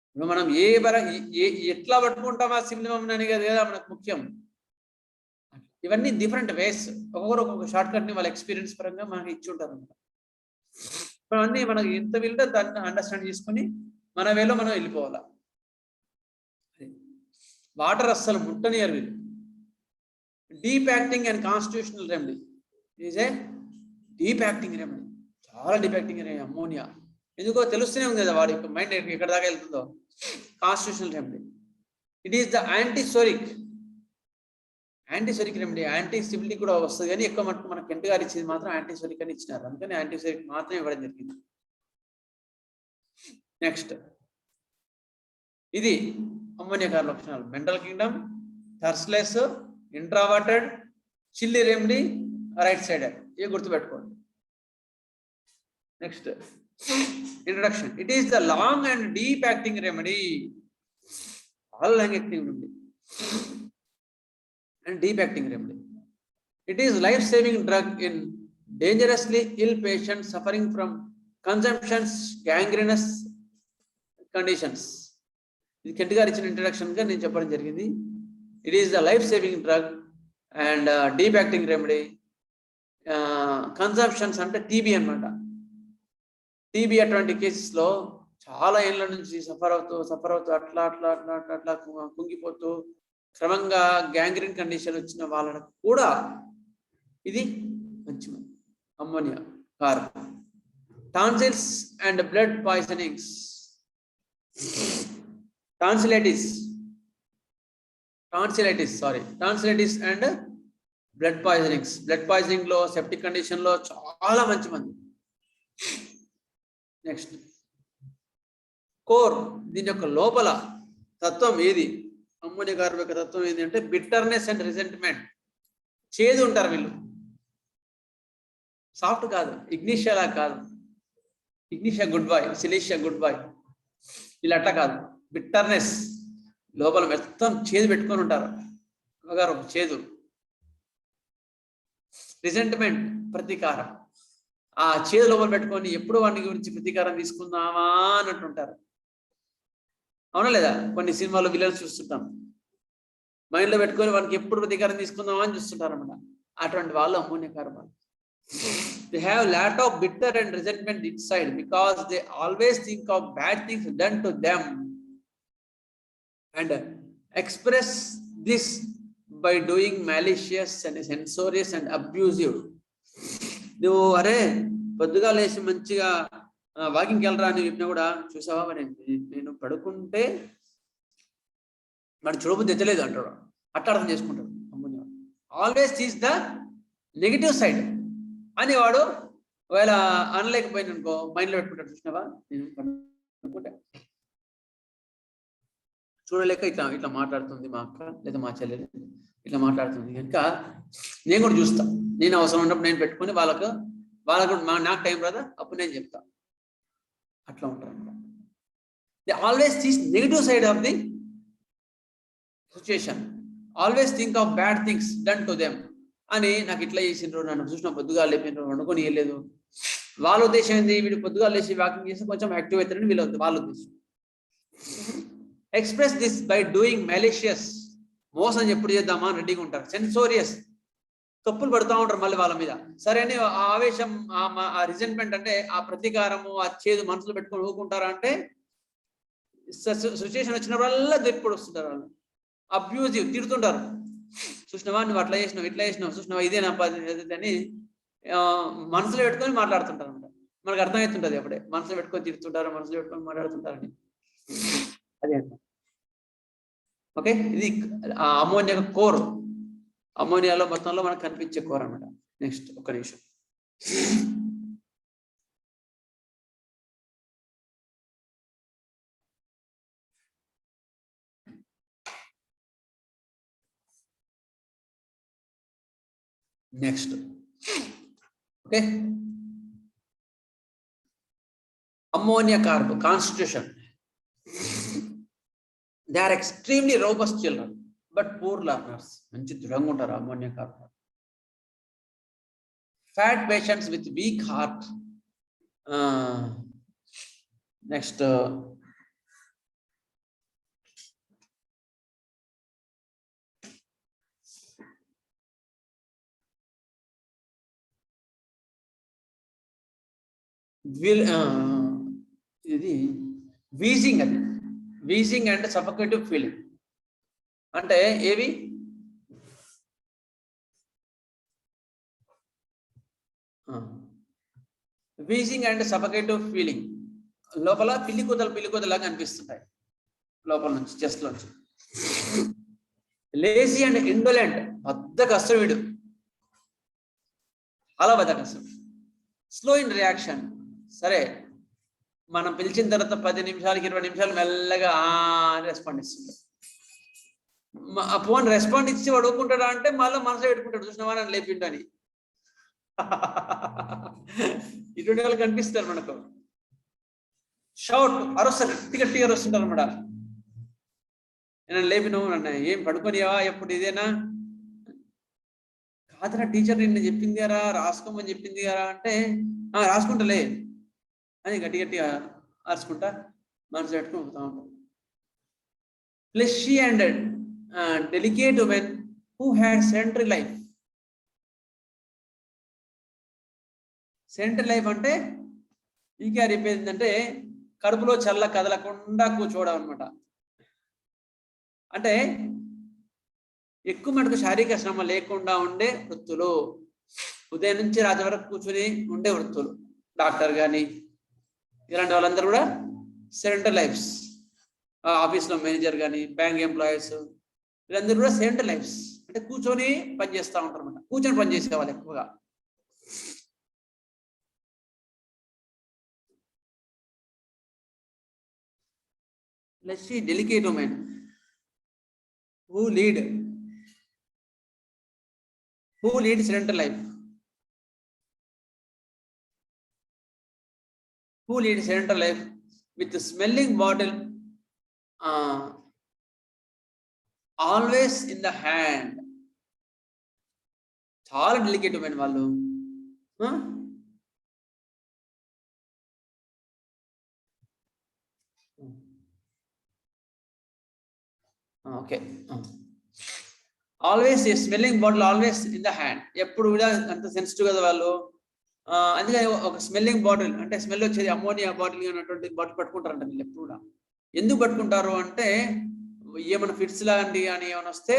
ఇప్పుడు మనం ఎట్లా పట్టుకుంటామా సింప్లిమం అని కదా మనకు ముఖ్యం. ఇవన్నీ డిఫరెంట్ వేస్, ఒక్కొక్క షార్ట్ కట్ ని వాళ్ళ ఎక్స్పీరియన్స్ పరంగా మనకి ఇచ్చి ఉంటారు అనమాట. అన్నీ మనకి ఎంత వీలుంటే దాన్ని అండర్స్టాండ్ చేసుకుని మన వేలో మనం వెళ్ళిపోవాలా. వాటర్ అస్సలు ముట్టనియరు వీళ్ళు. Deep acting and constitutional remedy is a deep acting remedy, చాలా డీప్ యాక్టింగ్ అమ్మోనియా. ఎందుకో తెలుస్తూనే ఉంది కదా వాడి మైండ్ ఎక్కడ దాకా వెళ్తుందో. Constitutional remedy, it is the antipsoric remedy. యాంటీసిబిలిటీ కూడా వస్తుంది, కానీ ఎక్కువ మటుకు మన కెంట్ గారు ఇచ్చేది మాత్రం యాంటీసోరిక్ అని ఇచ్చినారు, అందుకని యాంటీసోరిక్ మాత్రం ఇవ్వడం జరిగింది. నెక్స్ట్, ఇది అమ్మోనియా గారి లక్షణాలు. Mental kingdom, thirstless, introverted, chilly remedy, right sided, ఇవి గుర్తుపెట్టుకోండి. Next, introduction. It is the long and deep acting remedy, చాలా లాంగ్ యాక్టింగ్ ఉంది and deep acting remedy. It is life-saving drug in dangerously ill patients suffering from consumptions, gangrenous conditions. ఇది కెంట్ గారు ఇచ్చిన ఇంట్రడక్షన్ గా నేను చెప్పడం జరిగింది. It is the life-saving drug and deep acting remedy. Consumptions అంటే టీబీ అన్నమాట. టీబీ అటువంటి కేసెస్ లో చాలా ఏళ్ళ నుంచి సఫర్ అవుతూ అట్లా కుంగిపోతూ క్రమంగా గ్యాంగ్రీన్ కండిషన్ వచ్చిన వాళ్ళకు కూడా ఇది మంచి ammonia carbon. Tonsils and blood poisonings. Tonsillitis and blood poisonings. Blood poisoning లో septic condition లో చాలా మంచి మంది. నెక్స్ట్ కోర్, దీని యొక్క లోపల తత్వం ఏది? అమ్మోనియా కార్బన్ యొక్క తత్వం ఏంటి అంటే బిట్టర్నెస్ అండ్ రిజెంట్మెంట్. చేదు ఉంటారు వీళ్ళు, సాఫ్ట్ కాదు. ఇగ్నిషియా కాదు, ఇగ్నిషియా గుడ్ బాయ్, సిలీషియా గుడ్ బాయ్, ఇలా అట్లా కాదు. బిట్టర్నెస్, లోపల మొత్తం చేదు పెట్టుకొని ఉంటారు, ఒక చేదు. రిజెంట్మెంట్, ప్రతీకారం. ఆ చేదు లోపల పెట్టుకొని ఎప్పుడు వాడిని గురించి ప్రతీకారం తీసుకుందామా అన్నట్టుంటారు. అవునా లేదా? కొన్ని సినిమాలో విలన్స్ చూస్తుంటాం, మైండ్లో పెట్టుకొని వాడికి ఎప్పుడు ప్రతీకారం తీసుకుందామా అని చూస్తుంటారు అన్నమాట. అటువంటి వాళ్ళు ammonia carbon. They have lot of bitter and resentment inside because they always think of bad things done to them and express this by doing malicious and censorious and abusive. నువ్వు అరే పొద్దుగా లేచి మంచిగా వాకింగ్కి వెళ్ళరా అని చెప్పినా కూడా, చూసావా నేను పడుకుంటే మరి చూడబుద్ధి తెచ్చలేదు అంటాడు. అట్లా అర్థం చేసుకుంటాడు అమ్మోనియా. ఆల్వేస్ తీస్ ద నెగిటివ్ సైడ్ అని వాడు ఒకవేళ అనలేకపోయింది అనుకో, మైండ్లో పెట్టుకుంటాడు. చూసినావా నేను పడుకుంటే చూడలేక ఇట్లా మాట్లాడుతుంది మా అక్క లేదా మా చెల్లెలు, ఇట్లా మాట్లాడుతుంది కనుక నేను కూడా చూస్తా. నేను అవసరం ఉన్నప్పుడు నేను పెట్టుకుని వాళ్ళకు నాకు టైం రాదా అప్పుడు నేను చెప్తా. అట్లా ఉంటారు అన్నమాట. They always think negative side of the situation. Always think of bad things done to them అని. నాకు ఇట్లా చేసిండ్రు, నన్ను చూసిన పొద్దుగా లేపినారు, వండుకొని వెళ్ళలేదు. వాళ్ళ ఉద్దేశం ఏంది? వీడు పొద్దుగా లేచి వాకింగ్ చేసి కొంచెం యాక్టివ్ అవుతారని వాళ్ళ ఉద్దేశం. Express this by doing malicious. మోసం ఎప్పుడు చేద్దామా అని రెడీగా ఉంటారు. సెన్సోరియస్, తప్పులు పడుతూ ఉంటారు మళ్ళీ వాళ్ళ మీద. సరే అని ఆ ఆవేశం, ఆ రిజెంట్మెంట్ అంటే ఆ ప్రతీకారము, ఆ చేదు మనసులో పెట్టుకొని ఊరుకుంటారా అంటే సిచ్యుయేషన్ వచ్చినప్పుడల్లా దెప్పుడు వస్తుంటారు వాళ్ళు. అబ్యూజివ్, తిడుతుంటారు. చూసినావా నువ్వు అట్లా చేసినావు, ఇట్లా చేసినావు, చూసినావా ఇదేనా అని మనసులో పెట్టుకొని మాట్లాడుతుంటారు అనమాట. మనకు అర్థమవుతుంటది అప్పుడే. మనసులో పెట్టుకొని తిడుతుంటారు, మనసులో పెట్టుకొని మాట్లాడుతుంటారని. అదే ఓకే. ఇది అమ్మోనియా కోర్. అమ్మోనియాలో మొత్తంలో మనకు కనిపించే కోర్ అనమాట. నెక్స్ట్ ఒక నిమిషం. Next okay, ammonia carbon constitution. They are extremely robust children but poor learners. మంచి దృఢంగా ఉంటారు ammonia carbon. Fat patients with weak heart. Next ఇది వీజింగ్. అది వీజింగ్ అండ్ సఫోకేటివ్ ఫీలింగ్ అంటే ఏవి? Wheezing and suffocative feeling. లోపల పిల్లి కూతలాగా అనిపిస్తుంటాయి లోపల నుంచి, చెస్ట్ నుంచి. లేజీ అండ్ ఇండోలెంట్, బద్ధకస్తుడు వీడు, అలా బద్ధకస్తుడు. Slow in reaction. సరే మనం పిలిచిన తర్వాత 10 నిమిషాలకి 20 నిమిషాలు మెల్లగా రెస్పాండ్ ఇస్తుంటాడు. ఫోన్ రెస్పాండ్ ఇచ్చి అడుగుకుంటాడా అంటే మళ్ళీ మనసులో పెట్టుకుంటాడు, చూసినావా నన్ను లేపిండు అని. ఇటువంటి వాళ్ళు కనిపిస్తారు మనకు. షౌట్, అరుస్తారు, గట్టిగా అరుస్తుంటారు అన్నమాట. నేను లేపినావు, నన్ను ఏం పడుకోనివా ఎప్పుడు ఇదేనా? కాదురా టీచర్ నిన్న చెప్పింది కదా, రాసుకోమని చెప్పింది కదా అంటే రాసుకుంటలే అని గట్టిగా అరుచుకుంటా మనసు పెట్టుకుని పోతా ఉంటాం. Fleshy and delicate women who had sedentary life. Sedentary life అంటే ఇంకా చెప్పేందంటే కడుపులో చల్ల కదలకుండా కూర్చోవడం అనమాట. అంటే ఎక్కువ మటుకు శారీరక శ్రమ లేకుండా ఉండే వృత్తులు. ఉదయం నుంచి రాత్రి వరకు కూర్చొని ఉండే వృత్తులు, డాక్టర్ కానీ ఇలాంటి వాళ్ళందరూ కూడా సెడెంటరీ లైఫ్స్. ఆఫీస్లో మేనేజర్ కానీ, బ్యాంక్ ఎంప్లాయీస్, వీళ్ళందరూ కూడా సెడెంటరీ లైఫ్స్, అంటే కూర్చొని పని చేస్తూ ఉంటారు అనమాట. కూర్చొని పని చేసే వాళ్ళు ఎక్కువగా. Let's see delicate women who lead sedentary life. Who lead sedentary life with the smelling bottle always in the hand. చాలా డెలికేట్ ఉమెన్ వాళ్ళు. Okay, always smelling bottle always in the hand. ఎప్పుడు కూడా అంత సెన్సిటివ్ కదా వాళ్ళు. అందుకని ఒక స్మెల్లింగ్ బాటిల్ అంటే స్మెల్ వచ్చేది అమ్మోనియా బాటిల్ అనేటువంటి బాటిల్ పట్టుకుంటారంట వీళ్ళు ఎప్పుడు కూడా. ఎందుకు పట్టుకుంటారు అంటే ఏమైనా ఫిట్స్ లాంటి అని ఏమైనా వస్తే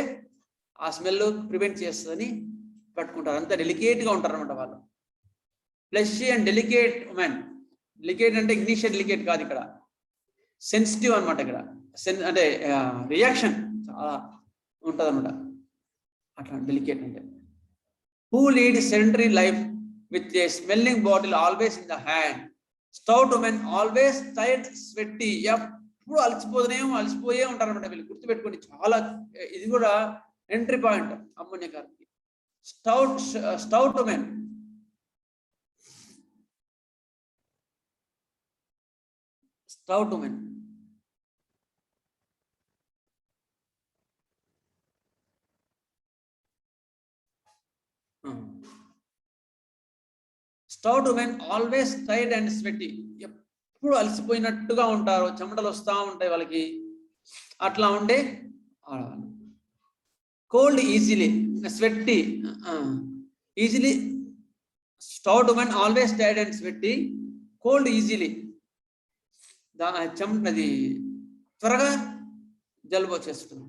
ఆ స్మెల్ ప్రివెంట్ చేస్తుందని పట్టుకుంటారు. అంత డెలికేట్గా ఉంటారు అనమాట వాళ్ళు. Fleshy and delicate women. Delicate అంటే ఇగ్నిషియల్ డెలికేట్ కాదు, ఇక్కడ సెన్సిటివ్ అనమాట. ఇక్కడ అంటే రియాక్షన్ చాలా ఉంటుంది అనమాట. అట్లా డెలికేట్ అంటే. Who lead sedentary life with a smelling bottle always in the hand. Stout women always tired sweaty. ఎప్పుడు అలసిపోయే ఉంటారు అనమాట వీళ్ళు. గుర్తుపెట్టుకోండి, చాలా ఇది కూడా ఎంట్రీ పాయింట్ అమ్మోనియా గారికి. Stout women. Stout women stout women always tired and sweaty. ఎప్పుడు అలసిపోయినట్టుగా ఉంటారు, చెమటలు వస్తూ ఉంటాయి వాళ్ళకి. అట్లా ఉండే ఆడవాళ్ళు. Cold easily, sweaty easily. Stout women always tired and sweaty. Cold easily. చెమటది త్వరగా జలుబు వచ్చేస్తుంది,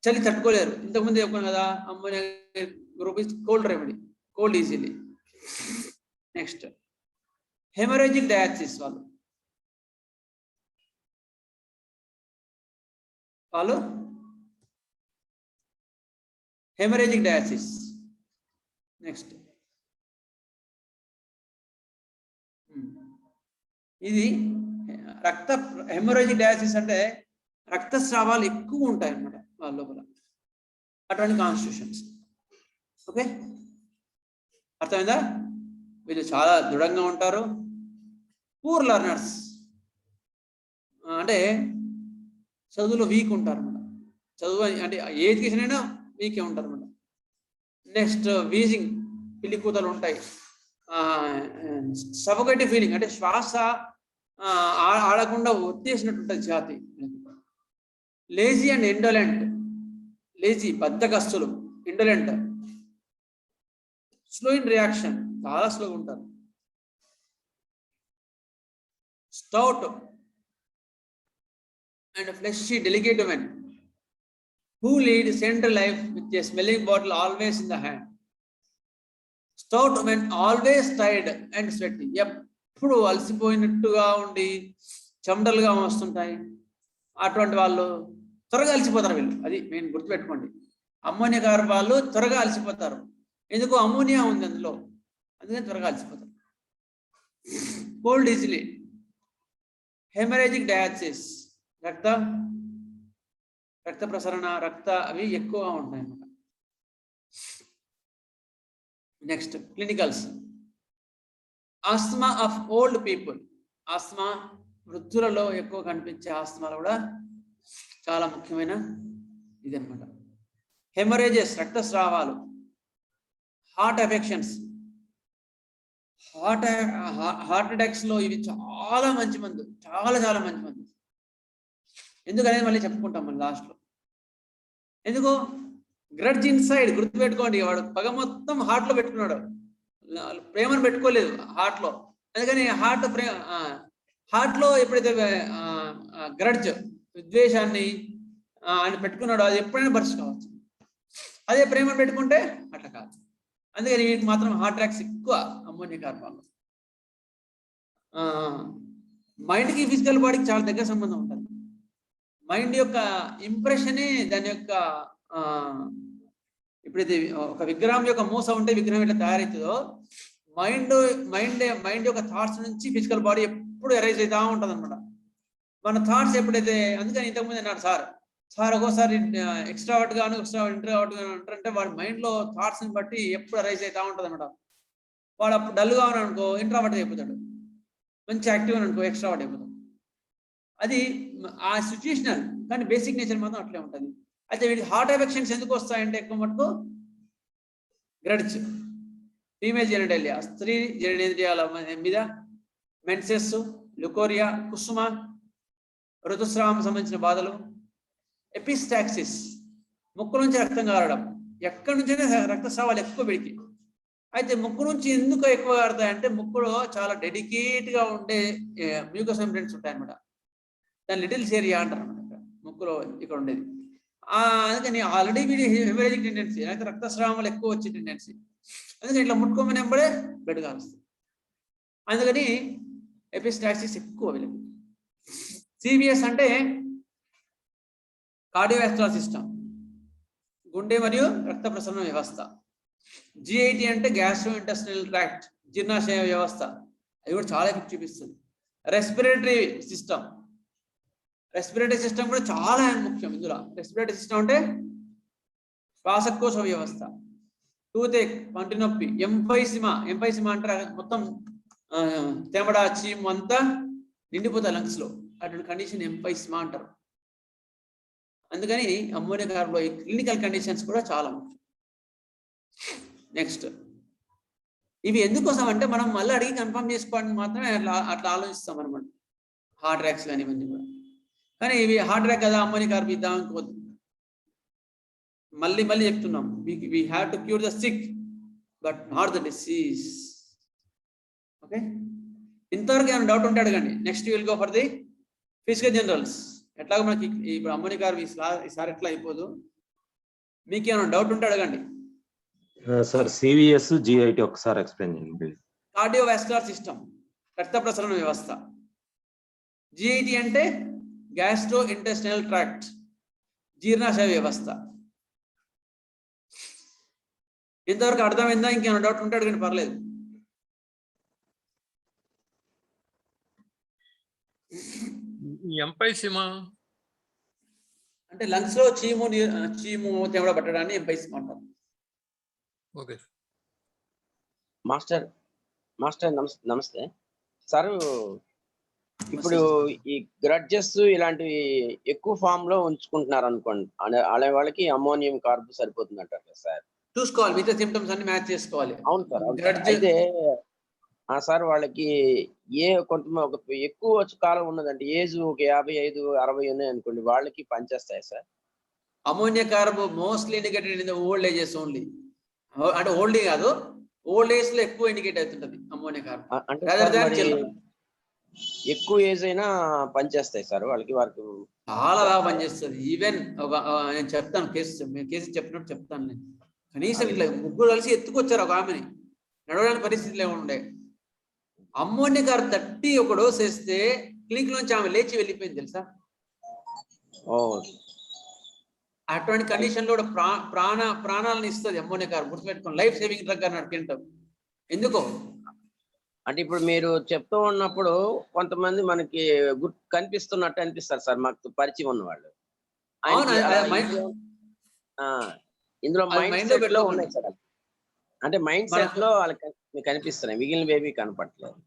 చలి తట్టుకోలేరు. ఇంతకుముందు చెప్పాను కదా, ammonia group is cold remedy, cold easily. Next haemorrhagic diathesis. వాళ్ళు హెమరేజిక్ డయాసిస్. నెక్స్ట్ ఇది హెమరేజిక్ డయాసిస్ అంటే రక్తస్రావాలు ఎక్కువ ఉంటాయి అన్నమాట వాళ్ళ లోపల. అటువంటి కాన్స్టిట్యూషన్స్. ఓకే, అర్థమైందా? వీళ్ళు చాలా దృఢంగా ఉంటారు. పూర్ లెర్నర్స్ అంటే చదువులో వీక్ ఉంటారు అన్నమాట. చదువు అంటే ఏ ఎడ్యుకేషన్ అయినా వీకే ఉంటారు అన్నమాట. నెక్స్ట్ వీజింగ్, పిల్లి కూతలు ఉంటాయి. సఫోకేటివ్ ఫీలింగ్ అంటే శ్వాస ఆడకుండా ఒత్తేసినట్టు ఉంటుంది ఛాతీ. Lazy and indolent. లేజీ బద్ధకస్తులు, ఇండోలెంట్. స్లో ఇన్ రియాక్షన్, చాలా స్లోగా ఉంటారు. Stout and fleshy delicate women who lead sedentary life with a smelling bottle always in the hand. Stout women always tired and sweaty. ఎప్పుడు అలసిపోయినట్టుగా ఉండి చెమటలుగా వస్తుంటాయి. అటువంటి వాళ్ళు త్వరగా అలసిపోతారు వీళ్ళు. అది నేను గుర్తుపెట్టుకోండి. అమ్మోనియా గారు వాళ్ళు త్వరగా అలసిపోతారు. ఎందుకు? అమ్మోనియా ఉంది అందులో, అందుకని త్వరగా అలసిపోతారు. Cold easily. హెమరేజిక్ డయాసిస్, రక్త ప్రసరణ, అవి ఎక్కువగా ఉంటాయి అన్నమాట. Next clinicals. Asthma of old people. Asthma వృద్ధులలో ఎక్కువ కనిపించే ఆస్మాలు కూడా చాలా ముఖ్యమైన ఇది అనమాట. హెమరేజెస్, రక్తస్రావాలు. హార్ట్ ఎఫెక్షన్స్, హార్ట్ అటాక్స్ లో ఇవి చాలా మంచి మందు, చాలా మంచి మందు. ఎందుకనేది మళ్ళీ చెప్పుకుంటాం మన లాస్ట్లో. ఎందుకు? Grudge inside. గుర్తుపెట్టుకోండి, వాడు పగ మొత్తం హార్ట్ లో పెట్టుకున్నాడు, ప్రేమను పెట్టుకోలేదు హార్ట్ లో. అందుకని హార్ట్ లో ఎప్పుడైతే గ్రడ్జ్, విద్వేషాన్ని ఆయన పెట్టుకున్నాడో అది ఎప్పుడైనా బర్స్ట్ కావచ్చు. అదే ప్రేమను పెట్టుకుంటే అట్లా కాదు. అందుకని వీటికి మాత్రం హార్ట్ అటాక్స్ ఎక్కువ అమ్మోనియా కార్బన్లో. మైండ్కి ఫిజికల్ బాడీకి చాలా దగ్గర సంబంధం ఉంటుంది. మైండ్ యొక్క ఇంప్రెషనే దాని యొక్క ఇప్పుడు ఇది ఒక విగ్రహం యొక్క మూస ఉంటే విగ్రహం ఎట్లా తయారవుతుందో మైండ్ యొక్క థాట్స్ నుంచి ఫిజికల్ బాడీ ఎప్పుడు ఎరైజ్ అవుతా ఉంటుంది అనమాట. మన థాట్స్ ఎప్పుడైతే, అందుకని ఇంతకుముందు అన్నాడు సార్ ఒక్కోసారి ఎక్స్ట్రావర్ట్ గాను ఇంట్రావర్ట్ గాను అంటారంటే వాడి మైండ్ లో థాట్స్ ని బట్టి ఎప్పుడు అరైజ్ అవుతా ఉంటుంది అనమాట. వాడు అప్పుడు డల్గా ఉన్నాడు అనుకో ఇంట్రావర్ట్ అయిపోతాడు, మంచి యాక్టివ్ అని అనుకో ఎక్స్ట్రావర్ట్ అయిపోతాడు. అది ఆ సిచ్యుయేషనల్, కానీ బేసిక్ నేచర్ మాత్రం అట్లే ఉంటుంది. అయితే వీటి హార్ట్ ఎఫెక్షన్స్ ఎందుకు వస్తాయంటే ఎక్కువ మటుకు గ్రడ్జ్, ఫీమేల్ జెనిటాలియా, స్త్రీ జెనిటాలియాల మీద మెన్సెస్, లుకోరియా, కుసుమ, ఋతుస్రావం సంబంధించిన బాధలు, ఎపిస్టాక్సిస్, ముక్కు నుంచి రక్తం కారడం, ఎక్కడి నుంచైనా రక్తస్రావాలు ఎక్కువ వీడికి. అయితే ముక్కు నుంచి ఎందుకు ఎక్కువ కారుతాయంటే ముక్కులో చాలా డెడికేట్గా ఉండే మ్యూకస్ మెంబ్రేన్స్ ఉంటాయన్నమాట. దాన్ని లిటిల్స్ ఏరియా అంటారు అనమాట ముక్కులో ఇక్కడ ఉండేది. అందుకని ఆల్రెడీ వీడి హెమరేజిక్ టెండెన్సీ, అయితే రక్తస్రావాలు ఎక్కువ వచ్చే టెండెన్సీ. అందుకని ఇట్లా ముట్టుకోమని వెంబడే బ్లడ్ కారుస్తుంది. అందుకని ఎపిస్టాక్సిస్ ఎక్కువ వీళ్ళకి. సివిఎస్ అంటే కార్డియోవాస్కులర్ సిస్టమ్, గుండె మరియు రక్త ప్రసరణ వ్యవస్థ. జిఐటి అంటే గ్యాస్ట్రో ఇంటెస్టినల్ ట్రాక్ట్, జీర్ణాశయ వ్యవస్థ, అది కూడా చాలా ఎఫెక్ట్ చూపిస్తుంది. రెస్పిరేటరీ సిస్టమ్, రెస్పిరేటరీ సిస్టమ్ కూడా చాలా ముఖ్యం ఇందులో. రెస్పిరేటరీ సిస్టమ్ అంటే శ్వాసకోశ వ్యవస్థ. టూత్ ఏక్, పంటి నొప్పి, ఎంఫైసిమా అంటే మొత్తం తెమడ చీము అంతా నిండిపోతాయి లంగ్స్ లో, అటువంటి కండిషన్ ఎంఫైసిమా అంటారు. అందుకని అమ్మోనియా కార్బన్ క్లినికల్ కండిషన్స్ కూడా చాలా ముఖ్యం. నెక్స్ట్, ఇవి ఎందుకోసం అంటే మనం మళ్ళీ అడిగి కన్ఫర్మ్ చేసుకోవడానికి మాత్రమే అట్లా ఆలోచిస్తాం అనమాట. హార్ట్ అటాక్స్ కానీ ఇవన్నీ కూడా. కానీ ఇవి హార్ట్ అటాక్ కదా అమ్మోనియా కార్బన్ ఇద్దాం అనుకోవద్దు. మళ్ళీ చెప్తున్నాం, we have to cure the sick but not the disease. Okay, ఇంతవరకు ఏమైనా డౌట్ ఉంటే అడగండి. Next will go for the physical generals. ఎట్లాగో మనకి ఇప్పుడు అమ్మోనియా కార్బన్ ఈసారి ఎట్లా అయిపోదు. మీకు ఏమైనా డౌట్ ఉంటే అడగండి. సార్ సివిఎస్ జిఐటి ఒకసారి ఎక్స్ప్లెయిన్ చేయండి. కార్డియోవాస్కులర్ సిస్టమ్, రక్త ప్రసరణ వ్యవస్థ. జిఐటి అంటే గ్యాస్ట్రో ఇంటెస్టినల్ ట్రాక్ట్, జీర్ణాశయ వ్యవస్థ. ఇంతవరకు అర్థమైందా? ఇంకేమైనా డౌట్ ఉంటే అడగండి, పర్లేదు. ఎంపైసిమా అంటే లంగ్స్ లో చీము తెమడ పట్టడాన్ని ఎంపైసిమా అంటారు. ఓకే మాస్టర్ నమస్తే సార్. ఇప్పుడు ఈ గ్రడ్జెస్ ఇలాంటివి ఎక్కువ ఫామ్ లో ఉంచుకుంటున్నారు అనుకోండి, అనే వాళ్ళకి అమ్మోనియం కార్బన్ సరిపోతుంది అంటారు కదా సార్. చూసుకోవాలి, మిగతా సిమ్టమ్స్ అన్ని మ్యాచ్ చేసుకోవాలి. అవును సార్. అయితే సార్ వాళ్ళకి ఒక ఎక్కువ కాలం ఉన్నదంటే ఏజ్ ఒక 55, 60 ఉన్నాయి అనుకోండి, వాళ్ళకి పనిచేస్తాయి sir. Ammonia carbon mostly indicated in the old ages only. అంటే ఓల్డ్ కాదు, ఓల్డ్ ఏజ్ లో ఎక్కువ ఇండికేట్ అవుతుంటది అమ్మోనియా కార్బన్. అంటే ఎక్కువ ఏజ్ అయినా పనిచేస్తాయి సార్ వాళ్ళకి చాలా బాగా పనిచేస్తుంది. ఈవెన్ నేను చెప్తాను, కేసు చెప్పినట్టు చెప్తాను నేను. కనీసం ఇట్లా ముగ్గురు కలిసి ఎత్తుకొచ్చారు ఒక ఆమెని, నడవడానికి పరిస్థితులు ఏముండే. అమ్మోనియా కార్బన్ 31 డోస్ వేస్తే క్లినిక్ నుంచి ఆమె లేచి వెళ్ళిపోయింది తెలుసా. అటువంటి కండిషన్ లో ప్రాణాలను ఇస్తుంది అమ్మోనియా కార్బన్. గుర్తుపెట్టుకోండి, లైఫ్ సేవింగ్ డ్రగ్ అన్నాడు తింటాం. ఎందుకో అంటే ఇప్పుడు మీరు చెప్తూ ఉన్నప్పుడు కొంతమంది మనకి కనిపిస్తున్నట్టు అనిపిస్తారు సార్, మాకు పరిచయం ఉన్న వాళ్ళు. ఇందులో మైండ్ సెట్ లో ఉన్నాయి సార్. అంటే మైండ్ సెట్ లో వాళ్ళకి కనిపిస్తున్నాయి, మిగిలిన బేబీ కనపడలేదు.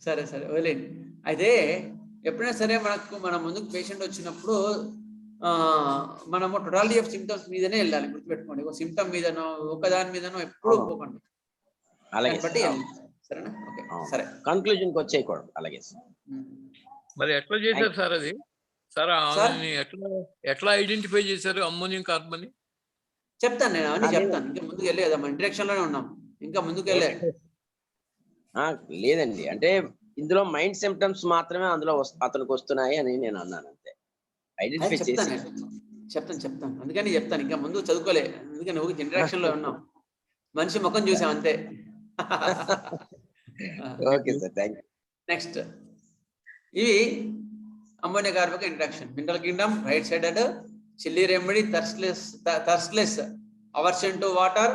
సరే వదిలేండి. అయితే ఎప్పుడైనా సరే మన ముందుకు పేషెంట్ వచ్చినప్పుడు మనము టోటాలిటీ ఆఫ్ సిమ్టమ్స్ మీదనే వెళ్ళాలి. గుర్తుపెట్టుకోండి, ఒక సిమ్టమ్ మీదనో ఒకదాని మీదనో ఎప్పుడు పోకండి. అలాగే బట్టి సరేనా? ఓకే, సరే. కన్క్లూజన్ కి వచ్చేయకూడదు. అలాగే మరి ఎట్లా చేశారు సార్ అది? సార్ ఎట్లా ఐడెంటిఫై చేశారు అమ్మోనియం కార్బన్? చెప్తాను నేను, అవన్నీ చెప్తాను. ఇంకా ముందుకు వెళ్ళేదమ్మా, ఇంట్రడక్షన్ లోనే ఉన్నాం, ఇంకా ముందుకు వెళ్ళే లేదండి. అంటే ఇందులో మైండ్ సిమ్టమ్స్ మాత్రమే అందులో అతనికి వస్తున్నాయి అని నేను అన్నాను అంతే. ఐడెంటిఫై చెప్తాను. అందుకని చెప్తాను, ఇంకా ముందు చదువుకోలే, అందుకని ఇంట్రడక్షన్ లో ఉన్నాం. మనిషి ముఖం చూసాం అంతే. Okay sir, thank you. Next ఇవి ammonia carbon introduction. Mineral kingdom, right sided, chilly remedy, thirstless, aversion to water.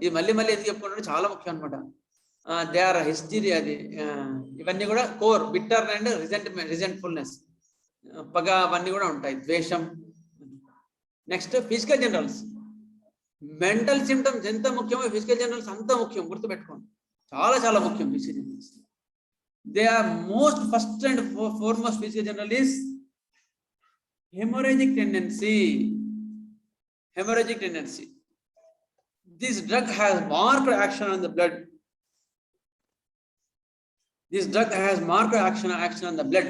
ఇది మళ్ళీ మళ్ళీ ఎందుకు చెప్పుకుంటే చాలా ముఖ్యం అనమాట. దే ఆర్ హిస్టరీ, అది ఇవన్నీ కూడా కోర్, బిట్టర్ అండ్ రిజెంట్ఫుల్నెస్, పగ, అవన్నీ కూడా ఉంటాయి, ద్వేషం. Next physical generals. Mental symptoms ఎంత ముఖ్యమో ఫిజికల్ జనరల్స్ అంత ముఖ్యం, గుర్తుపెట్టుకోండి, చాలా చాలా ముఖ్యం physical generals. They are most first and foremost physical general is hemorrhagic tendency. Hemorrhagic tendency. This drug has marked action on the blood. This drug has marked action on the blood.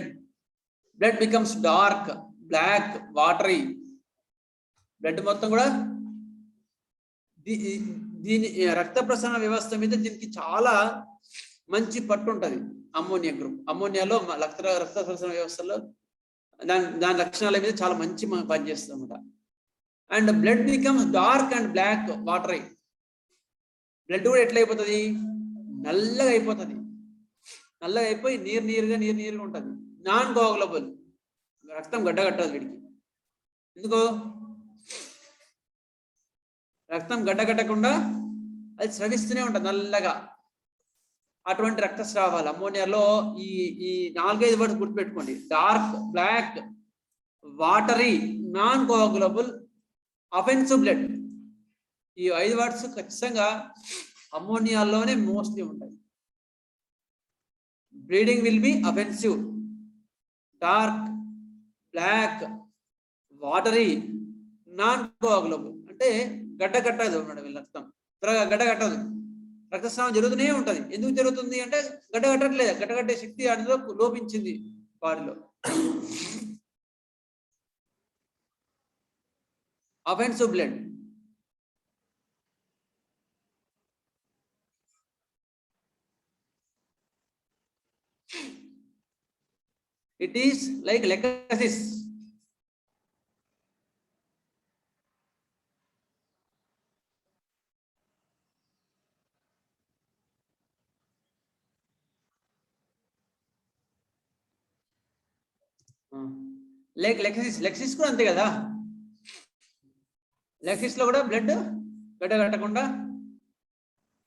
Blood becomes dark, black, watery. Blood మొత్తం కూడా దీని రక్త ప్రసరణ వ్యవస్థ మీద దీనికి చాలా మంచి పట్టు ఉంటుంది. అమ్మోనియా గ్రూప్, అమ్మోనియాలో రక్త ప్రసరణ వ్యవస్థలో దాని లక్షణాల మీద చాలా మంచి పనిచేస్తుంది అనమాట. And blood becomes dark and black, watery. Blood కూడా ఎట్లా అయిపోతుంది? నల్లగా అయిపోతుంది. నల్లగా అయిపోయి నీరుగా ఉంటుంది. నాన్ కోగులబుల్, రక్తం గడ్డగట్టదు వీడికి. ఎందుకో? రక్తం గడ్డగట్టకుండా అది స్రవిస్తూనే ఉంటుంది నల్లగా. అటువంటి రక్తస్రావాలు అమ్మోనియాలో ఈ 4-5 వర్డ్స్ గుర్తుపెట్టుకోండి. Dark, black, watery, non coagulable, offensive blood. ఈ 5 వర్డ్స్ ఖచ్చితంగా అమ్మోనియాలోనే మోస్ట్లీ ఉంటాయి. Bleeding will be offensive, dark, black, watery, non coagulable. అంటే గడ్డ కట్టదు మేడం, రక్తం త్వరగా గడ్డ కట్టదు. రక్తస్రావం జరుగుతూనే ఉంటది. ఎందుకు జరుగుతుంది అంటే గడ్డ కట్టట్లేదు, గడ్డగట్టే శక్తి అందులో లోపించింది బాడీలో. Offensive blood. It is like lecasis. Lexis కూడా అంతే కదా. లెక్సిస్ లో కూడా బ్లడ్ గడ్డ కట్టకుండా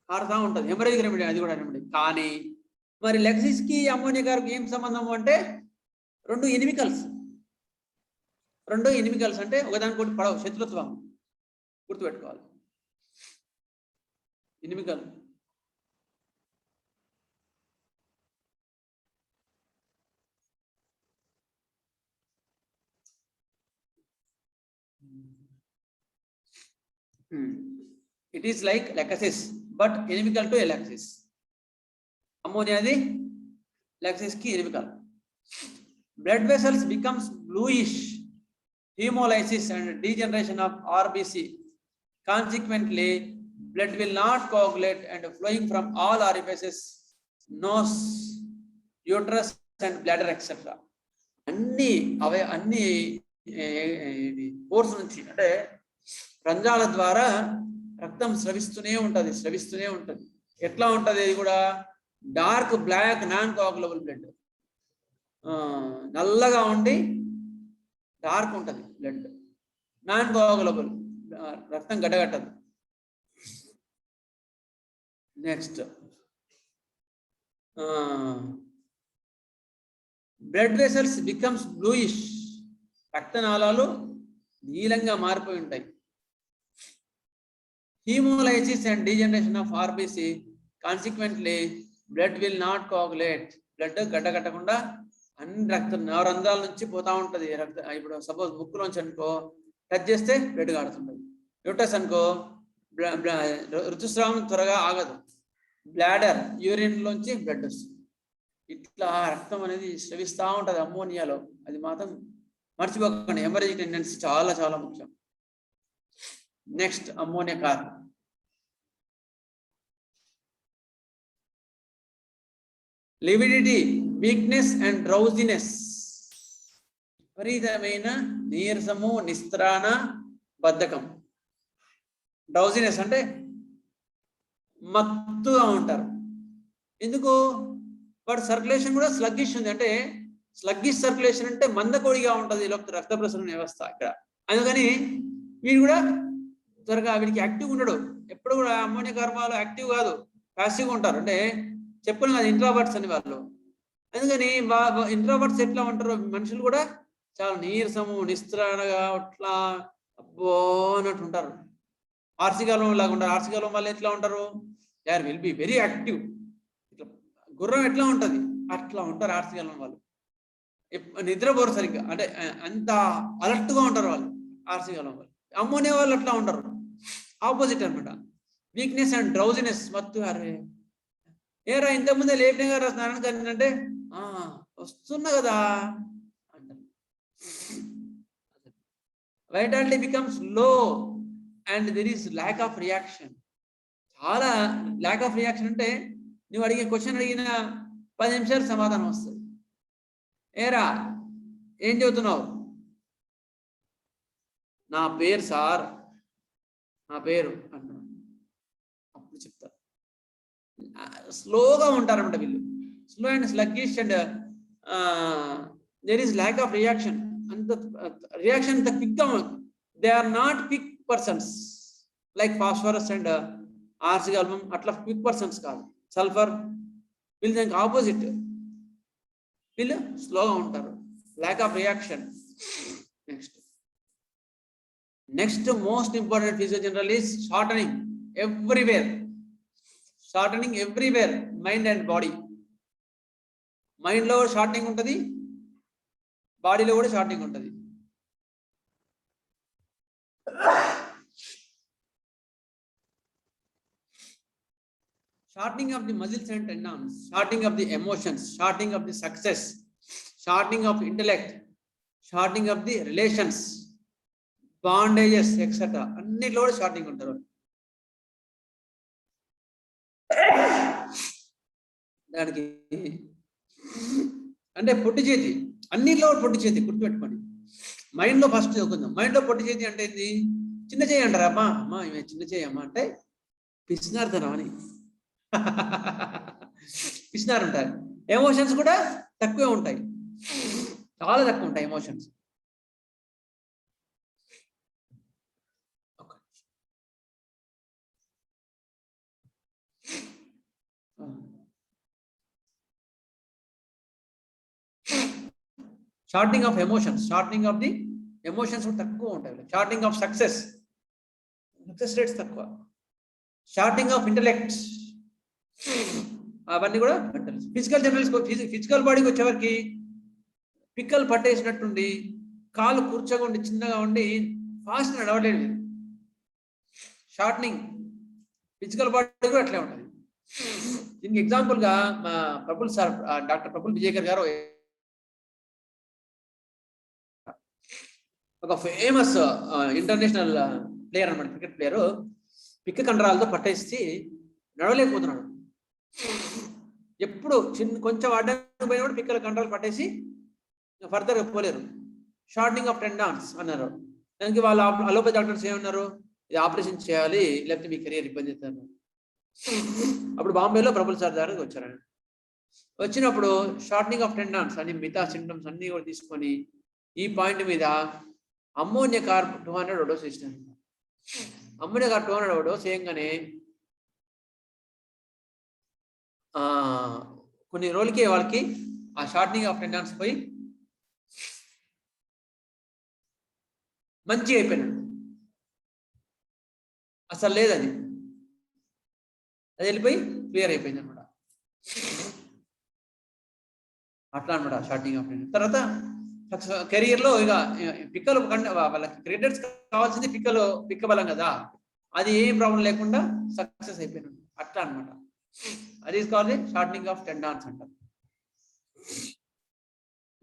కారుతా ఉంటుంది. హెమరేజిక్ రెమెడీ, అది కూడా రెమెడీ. కానీ మరి లెక్సిస్ కి అమ్మోనియా గారికి ఏం సంబంధం అంటే రెండు ఎనిమికల్స్ అంటే ఒకదానికోటి పడవు, శత్రుత్వం. గుర్తుపెట్టుకోవాలి. Inimical it is like lecasis but inimical to alexis. Ammonia is lecasis ki inimical. Blood vessels becomes bluish, hemolysis and degeneration of RBC. Consequently, blood will not coagulate and flowing from all orifices, nose, uterus and bladder etc. అన్ని కోర్స్ నుంచి అంటే రంధ్రాల ద్వారా రక్తం స్రవిస్తూనే ఉంటుంది. ఎట్లా ఉంటుంది? అది కూడా dark, black, non coagulable blood. నల్లగా ఉండి డార్క్ ఉంటుంది బ్లడ్. నాన్ కోగులబుల్, రక్తం గడ్డగట్టదు. Next blood vessels becomes bluish. రక్తనాళాలు నీలంగా మారిపోయి ఉంటాయి. Hemolysis and degeneration of RBC. Consequently, blood will not coagulate. Blood గడ్డ కట్టకుండా అన్ని నవరంధ్రాల నుంచి పోతా ఉంటది రక్తం. ఇప్పుడు సపోజ్ ముక్కులోంచి అనుకో టచ్ చేస్తే బ్లడ్ కాడుతుంటది. యూటస్ అనుకో ఋతుస్రావం త్వరగా ఆగదు. బ్లాడర్, యూరిన్ లోంచి బ్లడ్ వస్తుంది. ఇట్లా రక్తం అనేది స్రవిస్తూ ఉంటది అమ్మోనియాలో. అది మాత్రం మర్చిపోకండి. హెమరేజిక్ టెండెన్సీ చాలా చాలా ముఖ్యం. Next ammonia carbon. Lividity, weakness and drowsiness. విపరీతమైన నీరసము, నిస్త్రాణ, బద్ధకం. డ్రౌజినెస్ అంటే మత్తుగా ఉంటారు. ఎందుకు? వాడు సర్క్యులేషన్ కూడా స్లగ్గిష్ ఉంది. అంటే స్లగ్గిష్ సర్క్యులేషన్ అంటే మందకొడిగా ఉంటుంది రక్త ప్రసరణ వ్యవస్థ ఇక్కడ. అందుకని వీడు కూడా త్వరగా వీడికి యాక్టివ్ ఉండడు. ఎప్పుడు కూడా అమ్మోనియా కార్బాలు యాక్టివ్ కాదు, ప్యాసివ్గా ఉంటారు. అంటే చెప్పను కదా ఇంట్రావర్ట్స్ అని వాళ్ళు. అందుకని ఇంట్రావర్ట్స్ ఎట్లా ఉంటారు, మనుషులు కూడా చాలా నీరసము నిస్త్రాణగా అట్లా అబ్బో అన్నట్టు ఉంటారు. ఆర్సికాలం లాగా ఉంటారు. ఆర్సికాలం వాళ్ళు ఎట్లా ఉంటారు? They are will be very active. ఇట్లా గుర్రం ఎట్లా ఉంటుంది అట్లా ఉంటారు ఆర్సికాలం వాళ్ళు. నిద్రపోరు సరిగ్గా, అంటే అంత అలర్ట్గా ఉంటారు వాళ్ళు ఆర్సికాలం వాళ్ళు. అమ్మోనియా వాళ్ళు అట్లా ఉంటారు, ఆపోజిట్ అనమాట. వీక్నెస్ అండ్ డ్రౌజినెస్, మత్తు. అరే ఏరా ఇంతకుముందే లేపిన గారు స్నానానికి అంటే వస్తున్నా కదా అంటారు. వైటాలిటీ బికమ్స్ లో and there is lack of reaction. చాలా ల్యాక్ ఆఫ్ రియాక్షన్ అంటే నువ్వు అడిగే క్వశ్చన్ అడిగిన 10 నిమిషాలు సమాధానం వస్తుంది. ఏరా ఏం చదువుతున్నావు? నా పేరు సార్, నా పేరు అంటున్నాడు. అప్పుడు చెప్తారు. స్లోగా ఉంటారన్నమాట వీళ్ళు, slow and sluggish and there is lack of reaction. అంత రియాక్షన్ అంత క్విక్గా, they are not quick persons like phosphorus and arsenicum album అట్లా క్విక్ పర్సన్స్ కాదు. సల్ఫర్ వీళ్ళు దానికి ఆపోజిట్, వీళ్ళు స్లోగా ఉంటారు, lack of reaction. Next most important physical general is shortening everywhere. Shortening everywhere, mind and body. మైండ్లో షార్టనింగ్ ఉంటుంది, బాడీలో కూడా షార్టనింగ్ ఉంటుంది. Shortening of the muscles and tendons, shortening of the emotions, shortening of the success, shortening of intellect, shortening of the relations, bondages, etc. అన్నిట్లో కూడా షార్టింగ్ ఉంటారు. దానికి అంటే పొట్టి చేతి, అన్నిట్లో పొట్టి చేతి గుర్తుపెట్టుకోండి. మైండ్లో ఫస్ట్ చదువుకుందాం. మైండ్లో పొట్టి చేతి అంటే ఏంది? చిన్న చేయి అంటారు. అమ్మా ఇవే చిన్న చేయి అమ్మా అంటే పిసినారుతనం అని పిసినారు ఉంటారు. ఎమోషన్స్ కూడా తక్కువే ఉంటాయి, చాలా తక్కువ ఉంటాయి emotions. Shorting of emotions, shorting of the emotions కూడా తక్కువ ఉంటాయి. షార్టింగ్ ఆఫ్ సక్సెస్ రేట్స్ తక్కువ. షార్టింగ్ ఆఫ్ ఇంటలెక్ట్ అవన్నీ కూడా ఫిజికల్ జనరల్స్. ఫిజికల్ బాడీకి వచ్చేవారికి పిక్కలు పట్టేసినట్టుండి, కాలు కూర్చోగా ఉండి చిన్నగా ఉండి ఫాస్ట్ నడవలేదు. షార్టనింగ్ ఫిజికల్ బాడీ కూడా అట్లే ఉంటుంది. దీనికి ఎగ్జాంపుల్గా మా ప్రఫుల్ సార్, డాక్టర్ ప్రఫుల్ విజయకర్ గారు ఒక ఫేమస్ ఇంటర్నేషనల్ ప్లేయర్ అనమాట, క్రికెట్ ప్లేయరు. పిక్క కండరాలతో పట్టేసి నడవలేకపోతున్నాడు. ఎప్పుడు కొంచెం అడ్డానికి పోయినప్పుడు పిక్కల కండరాలు పట్టేసి ఫర్దర్ పోలేరు. షార్టనింగ్ ఆఫ్ టెండాన్స్ అన్నారు. దానికి వాళ్ళు అలోపతి డాక్టర్స్ ఏమన్నారు? ఇది ఆపరేషన్ చేయాలి, లేకపోతే మీ కెరియర్ ఇబ్బంది అవుతారు. అప్పుడు బాంబేలో ప్రఫుల్ సార్ దగ్గరికి వచ్చారు. వచ్చినప్పుడు షార్టనింగ్ ఆఫ్ టెండాన్స్ అని మిగతా సింటమ్స్ అన్ని కూడా తీసుకొని ఈ పాయింట్ మీద అమ్మోనియా కార్బ్ 200 డోస్ ఇచ్చినారు. అమ్మోనియా కార్బ్ 200 డోస్ వేయంగానే కొన్ని రోజులకి వాళ్ళకి ఆ షార్టనింగ్ ఆఫ్ టెండాన్స్ పోయి మంచి అయిపోయినాడు. అసలు లేదని అది వెళ్ళిపోయి క్లియర్ అయిపోయింది అనమాట. అట్లా అనమాట షార్టనింగ్ ఆఫ్ టెండాన్స్. తర్వాత కెరియర్లో ఇక పిక్కలు వాళ్ళకి క్రికెటర్స్ కావాల్సింది పిక్క బలం కదా, అది ఏ ప్రాబ్లం లేకుండా సక్సెస్ అయిపోయినాడు. అట్లా అనమాట. అది కావాలి షార్టనింగ్ ఆఫ్ టెండాన్స్ అంటారు.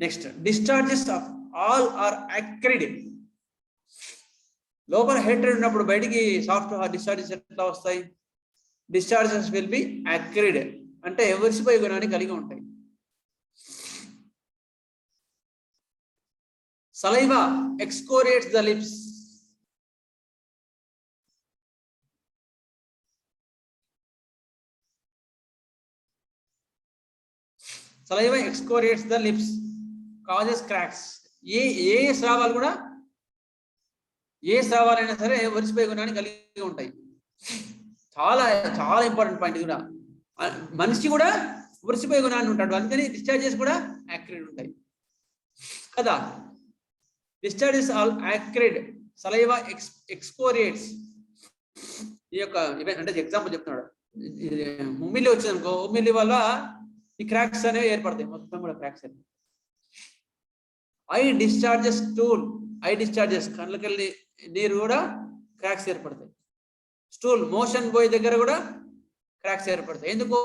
Next discharges of all are acrid. లోపల హేట్రెడ్ ఉన్నప్పుడు బయటికి సాఫ్ట్ డిశ్చార్జెస్ ఎట్లా వస్తాయి? డిశ్చార్జెస్ విల్ బి అక్రిడ్ అంటే ఎవరిసిపోయే గుణాన్ని కలిగి ఉంటాయి. Saliva excoriates the lips. Saliva excoriates the lips, causes cracks. ఏ స్రావాలు కూడా, ఏ స్రావాలైనా సరే ఒరిసిపోయే గుణాన్ని కలిగి ఉంటాయి. చాలా చాలా ఇంపార్టెంట్ పాయింట్ ఇది కూడా. మనిషి కూడా ఒరిసిపోయే గుణాన్ని ఉంటాడు, అందుకని డిశ్చార్జెస్ కూడా యాక్రిడ్ ఉంటాయి కదా. Discharges all acrid, saliva excoriates. ఈ యొక్క అంటే ఎగ్జాంపుల్ చెప్తున్నాడు, ఉమ్మిలి వచ్చింది అనుకో, ఉమ్మిలి వల్ల ఈ క్రాక్స్ అనేవి ఏర్పడతాయి, మొత్తం కూడా క్రాక్స్ అనేవి. Eye discharges stool, eye discharges కళ్ళకెళ్ళి నీరు కూడా క్రాక్స్ ఏర్పడతాయి. స్టూల్ మోషన్ పోయే దగ్గర కూడా క్రాక్స్ ఏర్పడతాయి. ఎందుకు?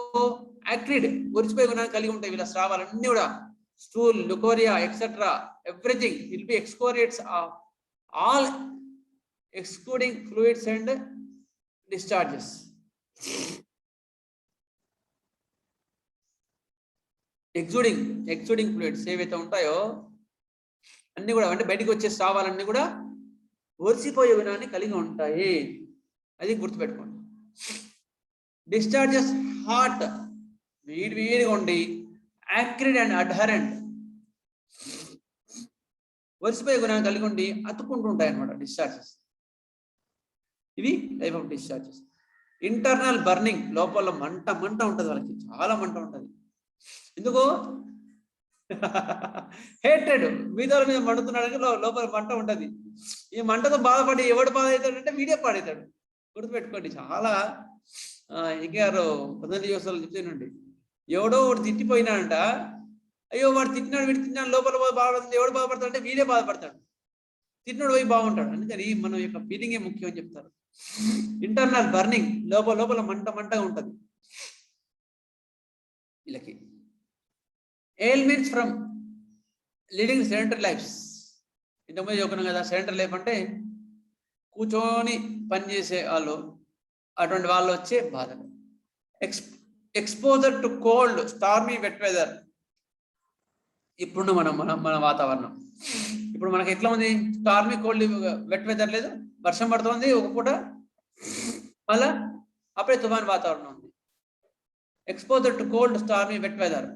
యాక్రిడ్ ఒరిసిపోయే గుణాన్ని కలిగి ఉంటాయి వీళ్ళ స్రావాలన్నీ కూడా. Stool, leucorrhoea et cetera everything will be excoriates of all excluding fluids and discharges. Exuding fluids ఏవైతే ఉంటాయో అన్ని కూడా, అంటే బయటికి వచ్చే స్రావాలన్నీ కూడా ఒరిసిపోయే గుణాన్ని కలిగి ఉంటాయి, అది గుర్తుపెట్టుకోండి. డిశ్చార్జెస్ హాట్, వేడిగా ఉండి, యాక్రిడ్ అండ్ అడ్హరెంట్, ఒరిసిపోయే గుణాన్ని కలిగి ఉండి అతుక్కుంటూ ఉంటాయి అన్నమాట డిశ్చార్జెస్. ఇవి type of discharges. Internal burning, లోపల మంట ఉంటుంది వాళ్ళకి, చాలా మంట ఉంటుంది. ఎందుకు? హేట్రెడ్, మీద మండుతున్నాడని లోపల మంట ఉంటుంది. ఈ మంటతో బాధపడి ఎవడు బాధ అవుతాడంటే వీడియో పాడవుతాడు. గుర్తుపెట్టుకోండి. చాలా ఎగారు 19 సంవత్సరాలు చెప్తానండి. ఎవడో వాడు తిట్టిపోయినాడంట, అయ్యో వాడు తిట్టినాడు, వీడు తిన్నాడు, లోపల బాధపడుతుంది. ఎవడు బాధపడతాడు అంటే వీడే బాధపడతాడు, తిట్టినాడు పోయి బాగుంటాడు. అందుకని మన యొక్క ఫీలింగే ముఖ్యం అని చెప్తారు. ఇంటర్నల్ బర్నింగ్, లోపల మంటగా ఉంటుంది వీళ్ళకి. Ailments from leading sedentary lives. ఇంతకుముందు చెప్పుకున్నాం కదా, సెడెంటరీ లైఫ్ అంటే కూర్చొని పనిచేసే వాళ్ళు, అటువంటి వాళ్ళు వచ్చే బాధలు. Exposure to cold, stormy, wet weather. ఇప్పుడు మన వాతావరణం ఇప్పుడు మనకి ఎట్లా ఉంది? స్టార్మీ, కోల్డ్, వెట్ వెదర్ లేదు, వర్షం పడుతుంది ఒక పూట, మళ్ళా అప్పుడే తుఫాన్ వాతావరణం ఉంది. Exposure to cold, stormy, wet weather.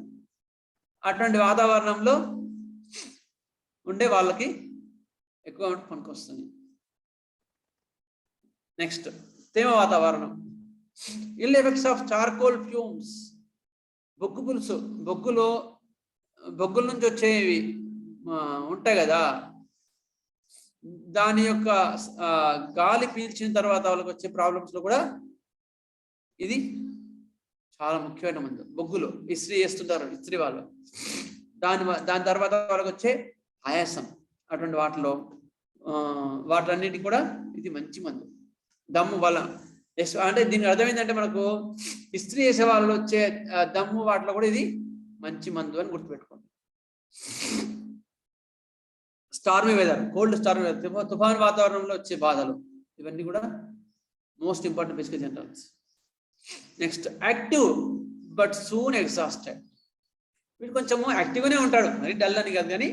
అటువంటి వాతావరణంలో ఉండే వాళ్ళకి ఎక్కువ పనికొస్తుంది. నెక్స్ట్, తేమ వాతావరణం. Ill effects of charcoal fumes, బొగ్గు పులుసు, బొగ్గుల నుంచి వచ్చేవి ఉంటాయి కదా, దాని యొక్క గాలి పీల్చిన తర్వాత వాళ్ళకి వచ్చే ప్రాబ్లమ్స్ లో కూడా ఇది చాలా ముఖ్యమైన మందు. బొగ్గులు ఇస్త్రీ చేస్తుంటారు, ఇస్త్రీ వాళ్ళు, దాని తర్వాత వాళ్ళకి వచ్చే ఆయాసం, అటువంటి వాటిలన్నిటికీ కూడా ఇది మంచి మందు. దమ్ము వల్ల, అంటే దీనికి అర్థం ఏంటంటే మనకు ఇస్త్రీ చేసే వాళ్ళు వచ్చే దమ్ము వాటిలో కూడా ఇది మంచి మందు అని గుర్తుపెట్టుకోండి. Stormy weather, cold stormy weather, తుఫాన్ వాతావరణంలో వచ్చే బాధలు, ఇవన్నీ కూడా most important basic generals. Next, active but soon exhausted. వీడు కొంచెము యాక్టివ్గానే ఉంటాడు, మరి డల్ అని కాదు కానీ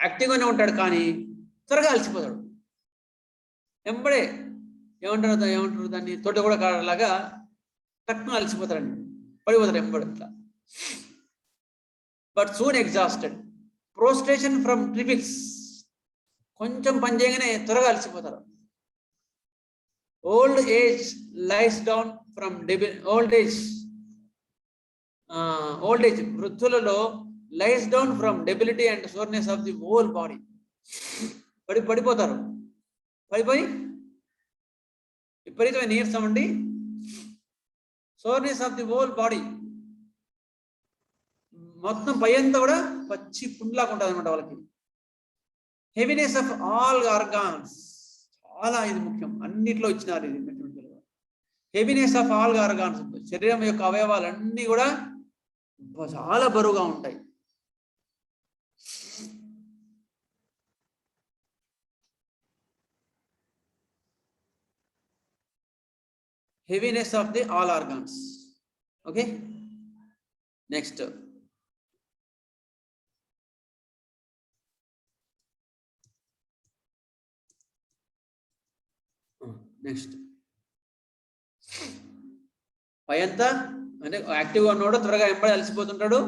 యాక్టివ్గానే ఉంటాడు, కానీ త్వరగా అలసిపోతాడు. ఎంబడే ఏమంటారు దాన్ని, తోట కూడా కాడలాగా తక్కువ అలసిపోతారండి, పడిపోతారు ఎంబడి ఇట్లా. But soon exhausted. Prostration from trifles, కొంచెం పని చేయగానే త్వరగా అలసిపోతారు. Old age lies down from old age, వృద్ధులలో lies down from debility and soreness of the whole body. పడిపోతారు, పడిపోయి విపరీతమైన నీరసం అండి, soreness of the whole body, మొత్తం పై అంతా కూడా పచ్చి పుండ్లాగా ఉంటుంది అనమాట వాళ్ళకి. హెవీనెస్ ఆఫ్ ఆల్ ఆర్గాన్స్, చాలా ఇది ముఖ్యం, అన్నిట్లో ఇచ్చినారు ఇది. హెవీనెస్ ఆఫ్ ఆల్ ఆర్గాన్స్, శరీరం యొక్క అవయవాలన్నీ కూడా చాలా బరువుగా ఉంటాయి. Heaviness of the all organs. Okay, next, పై అంతా అంటే యాక్టివ్గా ఉన్నాడు, త్వరగా ఎంబడి అలసిపోతుంటాడు,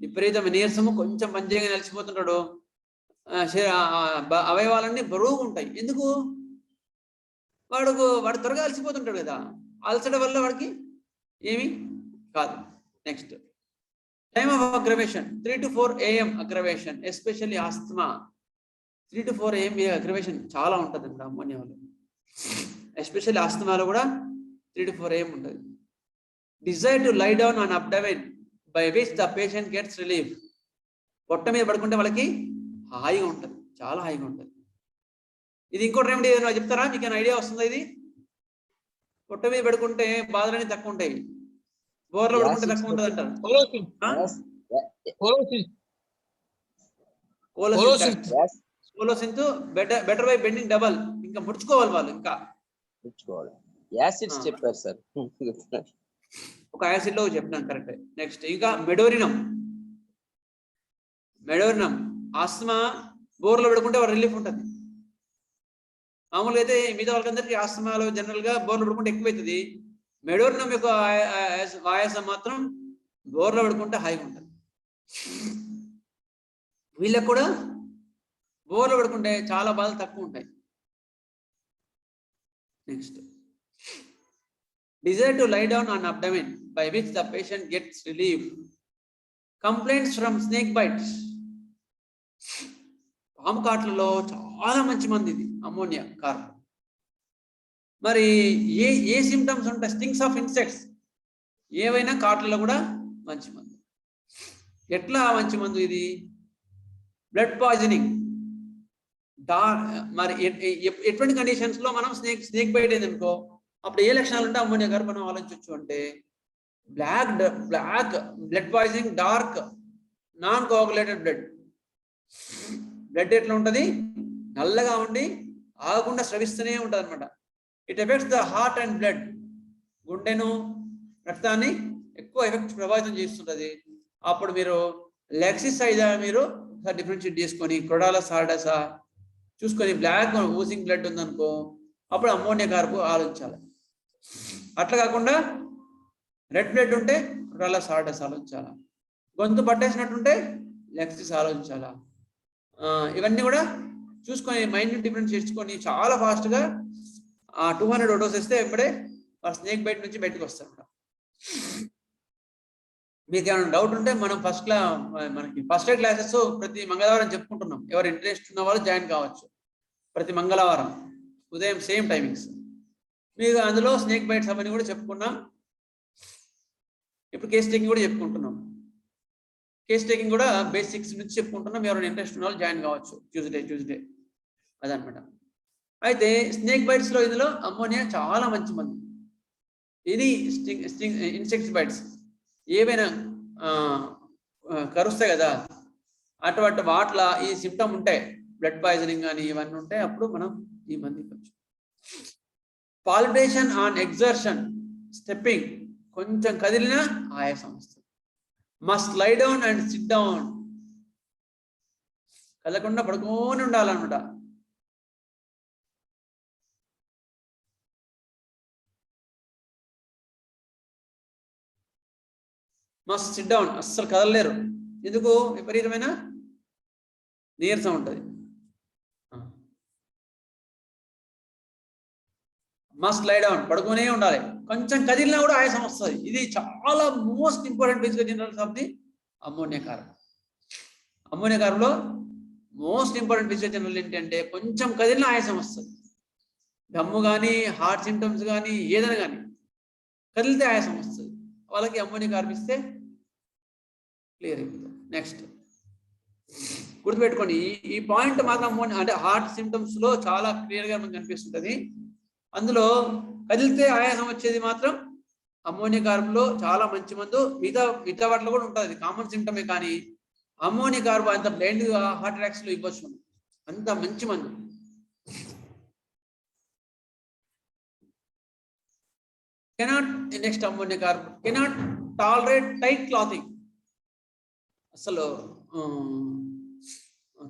విపరీతమైన నీరసము, కొంచెం మంచిగా నిలిచిపోతుంటాడు, అవయవాలన్నీ బరువుగా ఉంటాయి. ఎందుకు? వాడు త్వరగా అలసిపోతుంటాడు కదా, అలసడం వల్ల వాడికి ఏమి కాదు. Next time of aggravation 3 to 4 AM aggravation, especially asthma. 3 to 4 AM aggravation చాలా ఉంటుంది అండి అమ్మోనియాలో, ఎస్పెషల్లీ ఆస్తమాలో కూడా 3 to 4 AM ఉంటుంది. Desire to lie down on abdomen by which the patient gets relief. పొట్ట మీద పడుకుంటే వాళ్ళకి హాయిగా ఉంటుంది, చాలా హాయిగా ఉంటుంది. ఇది ఇంకోటి రెమెడీ ఏదైనా చెప్తారా? మీకు ఐడియా వస్తుందా? ఇది పొట్ట మీద పడుకుంటే బాధలన్నీ తక్కువ ఉంటాయి, బోర్లో పడుకుంటే తక్కువ ఉంటుంది అంటారు. కోలోసింత్ బెటర్ బై బెండింగ్ డబల్. ఇంకా ముడుచుకోవాలి వాళ్ళు, ఇంకా ముడుచుకోవాలి. యాసిడ్స్ చెప్పారు సార్, ఒక యాసిడ్ లో చెప్పినాను కరెక్ట్. నెక్స్ట్ ఇంకా మెడోరినం. ఆస్తమా బోర్లో పడుకుంటే వాడు రిలీఫ్ ఉంటుంది. మామూలుగా అయితే మిగతా వాళ్ళకందరికీ ఆస్తమాలో జనరల్ గా బోర్లో పడుకుంటే ఎక్కువైతుంది. మెడోరినం యొక్క ఆయాసం మాత్రం బోర్లో పడుకుంటే హాయిగా ఉంటుంది. వీళ్ళకు కూడా బోర్లో పడుకుంటే చాలా బాధలు తక్కువ ఉంటాయి. Next desire to lie down on abdomen by which the patient gets relief. Complaints from snake bites. పాము కాట్లలో చాలా మంచి మంది ఇది అమ్మోనియా కార్బ్. మరి ఏ సిమ్టమ్స్ ఉంటాయి? స్టింగ్స్ ఆఫ్ ఇన్సెక్ట్స్, ఏవైనా కాట్లలో కూడా మంచి మందు. ఎట్లా మంచి మందు ఇది? Blood poisoning. మరి ఎటువంటి కండిషన్స్ లో మనం స్నేక్ బైట్ అయింది అనుకో, అప్పుడు ఏ లక్షణాలు ఉంటే అమ్మోనియా కార్బ్ మనం ఆలోచించవచ్చు అంటే, black blood poisoning, dark non coagulated blood ఎట్లా ఉంటుంది? నల్లగా ఉండి ఆగకుండా స్రవిస్తూనే ఉంటుంది అనమాట. It affects the heart and blood. గుండెను, రక్తాన్ని ఎక్కువ ప్రభావితం చేస్తుంటది. అప్పుడు మీరు లెక్సిసైజా మీరు డిఫరెన్షియేట్ చేసుకొని, క్రొడాలా సార్డసా చూసుకొని, బ్లాక్ ఊజింగ్ బ్లడ్ ఉందనుకో అప్పుడు అమ్మోనియా కార్బ్ ఆలోచించాలి. అట్లా కాకుండా రెడ్ బ్లడ్ ఉంటే క్రొడాలా సార్డస్ ఆలోచించాలా, గొంతు పట్టేసినట్టుంటే లెక్సిస్ ఆలోచించాలా. ఇవన్నీ కూడా చూసుకొని మైండ్ డిఫరెన్స్ చేసుకొని చాలా ఫాస్ట్గా 200 డోస్ ఇస్తే ఇప్పుడే స్నేక్ బైట్ నుంచి బయటకు వస్తారు. మీకు ఏమైనా డౌట్ ఉంటే మనం మనకి ఫస్ట్ ఎయిడ్ క్లాసెస్ ప్రతి మంగళవారం చెప్పుకుంటున్నాం. ఎవరు ఇంట్రెస్ట్ ఉన్న వాళ్ళు జాయిన్ కావచ్చు. ప్రతి మంగళవారం ఉదయం సేమ్ టైమింగ్స్. మీకు అందులో స్నేక్ బైట్స్ అవన్నీ కూడా చెప్పుకున్నాం. ఇప్పుడు కేస్ టేకింగ్ కూడా చెప్పుకుంటున్నాం. కేస్ టేకింగ్ కూడా బేసిక్స్ నుంచి చెప్పుకుంటున్నాం. ఎవరైనా ఇంట్రెస్ట్ ఉన్న వాళ్ళు జాయిన్ కావచ్చు ట్యూస్డే అదనమాట. అయితే స్నేక్ బైట్స్ లో ఇందులో అమ్మోనియా చాలా మంచి మందు. ఇది ఇన్సెక్ట్స్ బైట్స్ ఏవైనా కరుస్తాయి కదా, అటువంటి వాటిలో ఈ సిమ్టమ్ ఉంటాయి, బ్లడ్ పాయిజనింగ్ కానీ ఇవన్నీ ఉంటాయి, అప్పుడు మనం ఈ మంది ఇవ్వచ్చు. పాల్పిటేషన్ ఆన్ ఎగ్జర్షన్, స్టెప్పింగ్, కొంచెం కదిలినా ఆయాసం వస్తుంది. Must lie down and sit down, కదలకుండా పడుకొని ఉండాలన్నమాట. మస్ట్ సిట్ డౌన్, అస్సలు కదలలేరు. ఎందుకు? విపరీతమైన నీరసం ఉంటుంది. మస్ట్ లై డౌన్, పడుకునే ఉండాలి. కొంచెం కదిలినా కూడా ఆయాసం వస్తుంది. ఇది చాలా most important physical generals of the ammonia carb. Ammonia కార్బ్లో మోస్ట్ ఇంపార్టెంట్ ఫిజికల్ జనరల్ ఏంటంటే కొంచెం కదిలినా ఆయాసం వస్తుంది. దమ్ము కానీ, హార్ట్ సిమ్టమ్స్ కానీ, ఏదైనా కానీ కదిలితే ఆయాసం వస్తుంది. వాళ్ళకి అమ్మోనియా కార్బ్ ఇస్తే క్లియర్ అయిపోతుంది. నెక్స్ట్ గుర్తుపెట్టుకోండి, ఈ పాయింట్ మాత్రం అమ్మోనియా అంటే హార్ట్ సిమ్టమ్స్ లో చాలా క్లియర్ గా మనకు కనిపిస్తుంటది. అందులో కదిలితే ఆయాసం వచ్చేది మాత్రం అమ్మోనియా కార్బ్ లో చాలా మంచి మందు. మిగతా వాటిలో కూడా ఉంటుంది, కామన్ సిమ్టమే. కానీ అమ్మోనియా కార్బ్ అంత బ్లైండ్ గా హార్ట్ అటాక్స్ లో ఇవ్వచ్చు, అంత మంచి మందు. Next ammonia carb cannot tolerate tight clothing. అసలు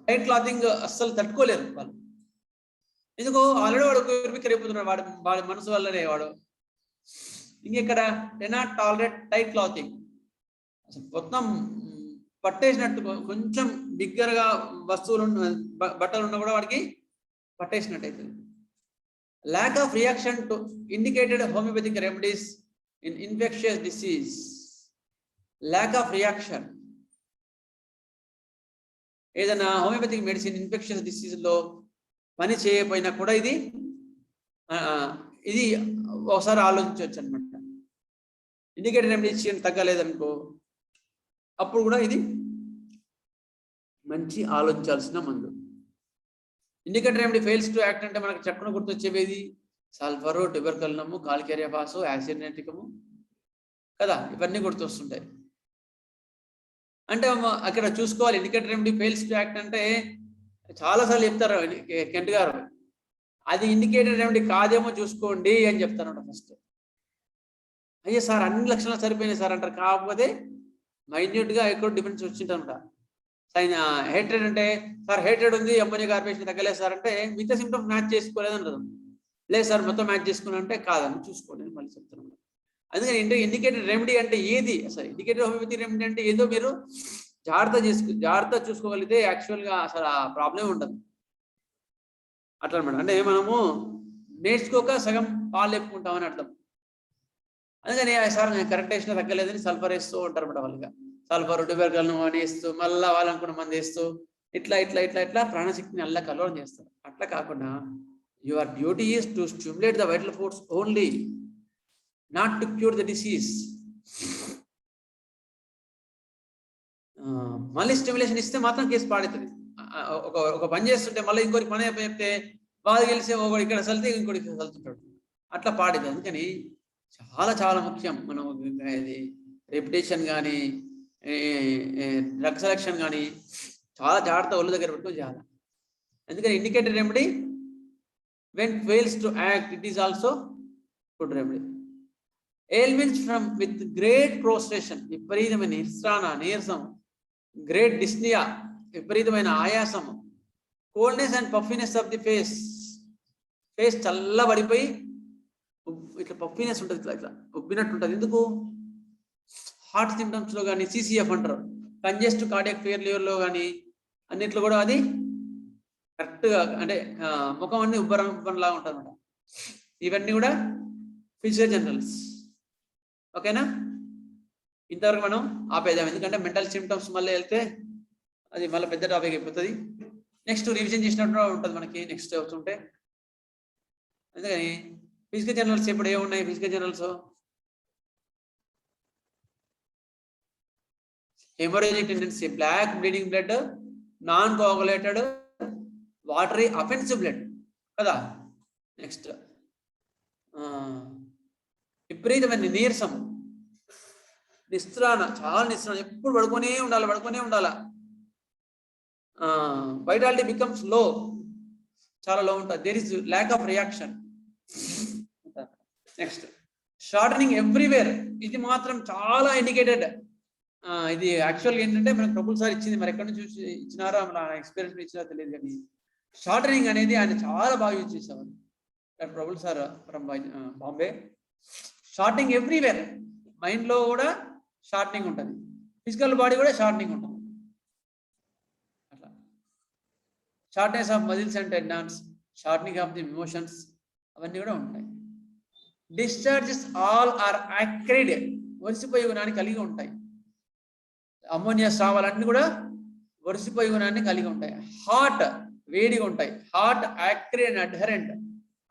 టైట్ క్లాతింగ్ అస్సలు తట్టుకోలేరు వాళ్ళు. ఎందుకో ఆల్రెడీ వాడు విరిగిపోతున్నాడు, వాడి మనసు వల్లనే వాడు. ఇంకెక్కడ కెనాట్ టాలరేట్ టైట్ క్లాతింగ్, అసలు మొత్తం పట్టేసినట్టు కొంచెం బిగ్గరగా వస్తువులు బట్టలు ఉన్నా కూడా వాడికి పట్టేసినట్టు అవుతుంది. Lakh of reaction to indicated homoeopathic remedies in infectious disease. Lakh of reaction, ఏదైనా హోమియోపతిక్ మెడిసిన్ ఇన్ఫెక్షియస్ డిసీజ్లో పని చేయకపోయినా కూడా ఇది ఒకసారి ఆలోచించవచ్చు అనమాట. ఇండికేటెడ్ రెమెడీ ఇచ్చి తగ్గలేదనుకో అప్పుడు కూడా ఇది మంచి ఆలోచించాల్సిన మందు. Indicated remedy fails to act అంటే మనకు చక్కన గుర్తొచ్చేవేది సల్ఫరు, ట్యూబర్కల్నము, కాల్కేరియాఫాసు, యాసిడ్ నైట్రికము కదా, ఇవన్నీ గుర్తొస్తుంటాయి. అంటే అక్కడ చూసుకోవాలి. Indicated remedy fails to act అంటే చాలాసార్లు చెప్తారు కెంట్ గారు, అది ఇండికేటెడ్ రెమెడీ కాదేమో చూసుకోండి అని చెప్తారు ఫస్ట్. అయ్యే సార్ అన్ని లక్షణాలు సరిపోయినాయి సార్ అంటారు, కాకపోతే మైన్యూట్గా ఎక్కడో డిఫరెన్స్ వచ్చింటనమాట. హేట్రెడ్ అంటే సార్ హేట్రెడ్ ఉంది, అమ్మోనియా కార్పొరేషన్ తగ్గలేదు సార్ అంటే మిగతా సిమ్టమ్స్ మ్యాచ్ చేసుకోలేదు అంటారు. లేదు సార్ మొత్తం మ్యాచ్ చేసుకున్నా అంటే కాదని చూసుకోండి మళ్ళీ చెప్తాను. అందుకని ఇండికేటెడ్ రెమెడీ అంటే ఏది, అసలు ఇండికేటెడ్ హోమియోపతి రెమెడీ అంటే ఏదో మీరు జాగ్రత్త చూసుకోగలిగితే యాక్చువల్గా అసలు ఆ ప్రాబ్లం ఉండదు. అట్లా అనమాట. అంటే మనము నేర్చుకోక సగం పాలు లేపుకుంటామని అర్థం. అందుకని సార్ నేను కరెక్ట్ వేసినా తగ్గలేదని సల్ఫర్ వేస్తూ ఉంటారు అన్నమాట. వాళ్ళుగా సల్ఫర్, ట్యూబర్కల్ను అని వేస్తూ మళ్ళీ వాళ్ళు అనుకున్న మంది వేస్తూ ఇట్లా ప్రాణశక్తిని అల్లా కలవడం చేస్తారు. అట్లా కాకుండా your duty is to stimulate the vital force only, not to cure the disease. మళ్ళీ స్టిమ్యులేషన్ ఇస్తే మాత్రం కేసు పాడుతుంది. ఒక పని చేస్తుంటే మళ్ళీ ఇంకోటి పని చెప్తే బాధ గెలిస్తే ఒకటి ఇక్కడ చల్లితే ఇంకోటి చల్లుతుంటాడు, అట్లా పాడేది. అందుకని చాలా చాలా ముఖ్యం. మనం ఇది రెప్యుటేషన్ కానీ డ్రగ్ సెలెక్షన్ కానీ చాలా జాగ్రత్త ఒళ్ళు దగ్గర పెట్టుకొని చేయాలి. అందుకని indicated remedy when fails to act it is also good remedy. Ailments from with great prostration, విపరీతమైన నీరసం, గ్రేట్ డిస్నియా, విపరీతమైన ఆయాసం, coldness and puffiness of the face చల్లబడిపోయి ఇట్లా పఫినెస్ ఉంటుంది, ఇట్లా ఉబ్బినట్టు ఉంటుంది. ఎందుకు? హార్ట్ సిమ్టమ్స్ లో కానీ సిసిఎఫ్ అంటారు, కంజెస్టివ్ కార్డియాక్ ఫెయిల్యూర్ లో కానీ అన్నిట్లో కూడా అది కరెక్ట్గా అంటే ముఖం అన్ని ఉబ్బరంలాగా ఉంటుంది అనమాట. ఇవన్నీ కూడా ఫిజికల్ జనరల్స్. ఓకేనా? ఇంతవరకు మనం ఆపేద్దాం, ఎందుకంటే మెంటల్ సిమ్టమ్స్ మళ్ళీ వెళ్తే అది మళ్ళీ పెద్ద టాపిక్ అయిపోతుంది. నెక్స్ట్ రివిజన్ చేసినట్టు ఉంటుంది మనకి నెక్స్ట్ వస్తుంటే. అందుకని ఫిజికల్ జనరల్స్ ఇప్పుడు ఏమున్నాయి? Physical generals haemorrhagic tendency, black bleeding blood, non coagulated, watery offensive blood కదా. నెక్స్ట్ విపరీతమైన నీరసం, నిస్త్రాణ, చాలా నిస్త్రాణ, ఎప్పుడు పడుకునే ఉండాలి. వైటాలిటీ బికమ్స్ లో, చాలా లో ఉంటుంది. There is lack of reaction. Next shortening everywhere, ఇది మాత్రం చాలా ఇండికేటెడ్. ఇది యాక్చువల్గా ఏంటంటే మనకు ప్రభుల్ సార్ ఇచ్చింది, మరి ఎక్కడి నుంచి ఇచ్చినారో మన ఎక్స్పీరియన్స్ ఇచ్చినారో తెలియదు, కానీ షార్టనింగ్ అనేది ఆయన చాలా బాగా యూజ్ చేసేవారు. Praful sir from Bombay. Shortening everywhere, మైండ్లో కూడా షార్టనింగ్ ఉంటుంది, ఫిజికల్ బాడీ కూడా షార్టనింగ్ ఉంటుంది. అట్లా shortness of muscles and tendons, shortening of the emotions, అవన్నీ కూడా ఉంటాయి. డిశ్చార్జెస్ ఆల్ ఆర్ యాక్రిడ్, వరిసిపోయే గుణాన్ని కలిగి ఉంటాయి. అమ్మోనియా స్రావాలన్నీ కూడా వరిసిపోయే గుణాన్ని కలిగి ఉంటాయి. హాట్, వేడిగా ఉంటాయి. హాట్, యాక్రిడ్ అండ్ అడ్హరెంట్,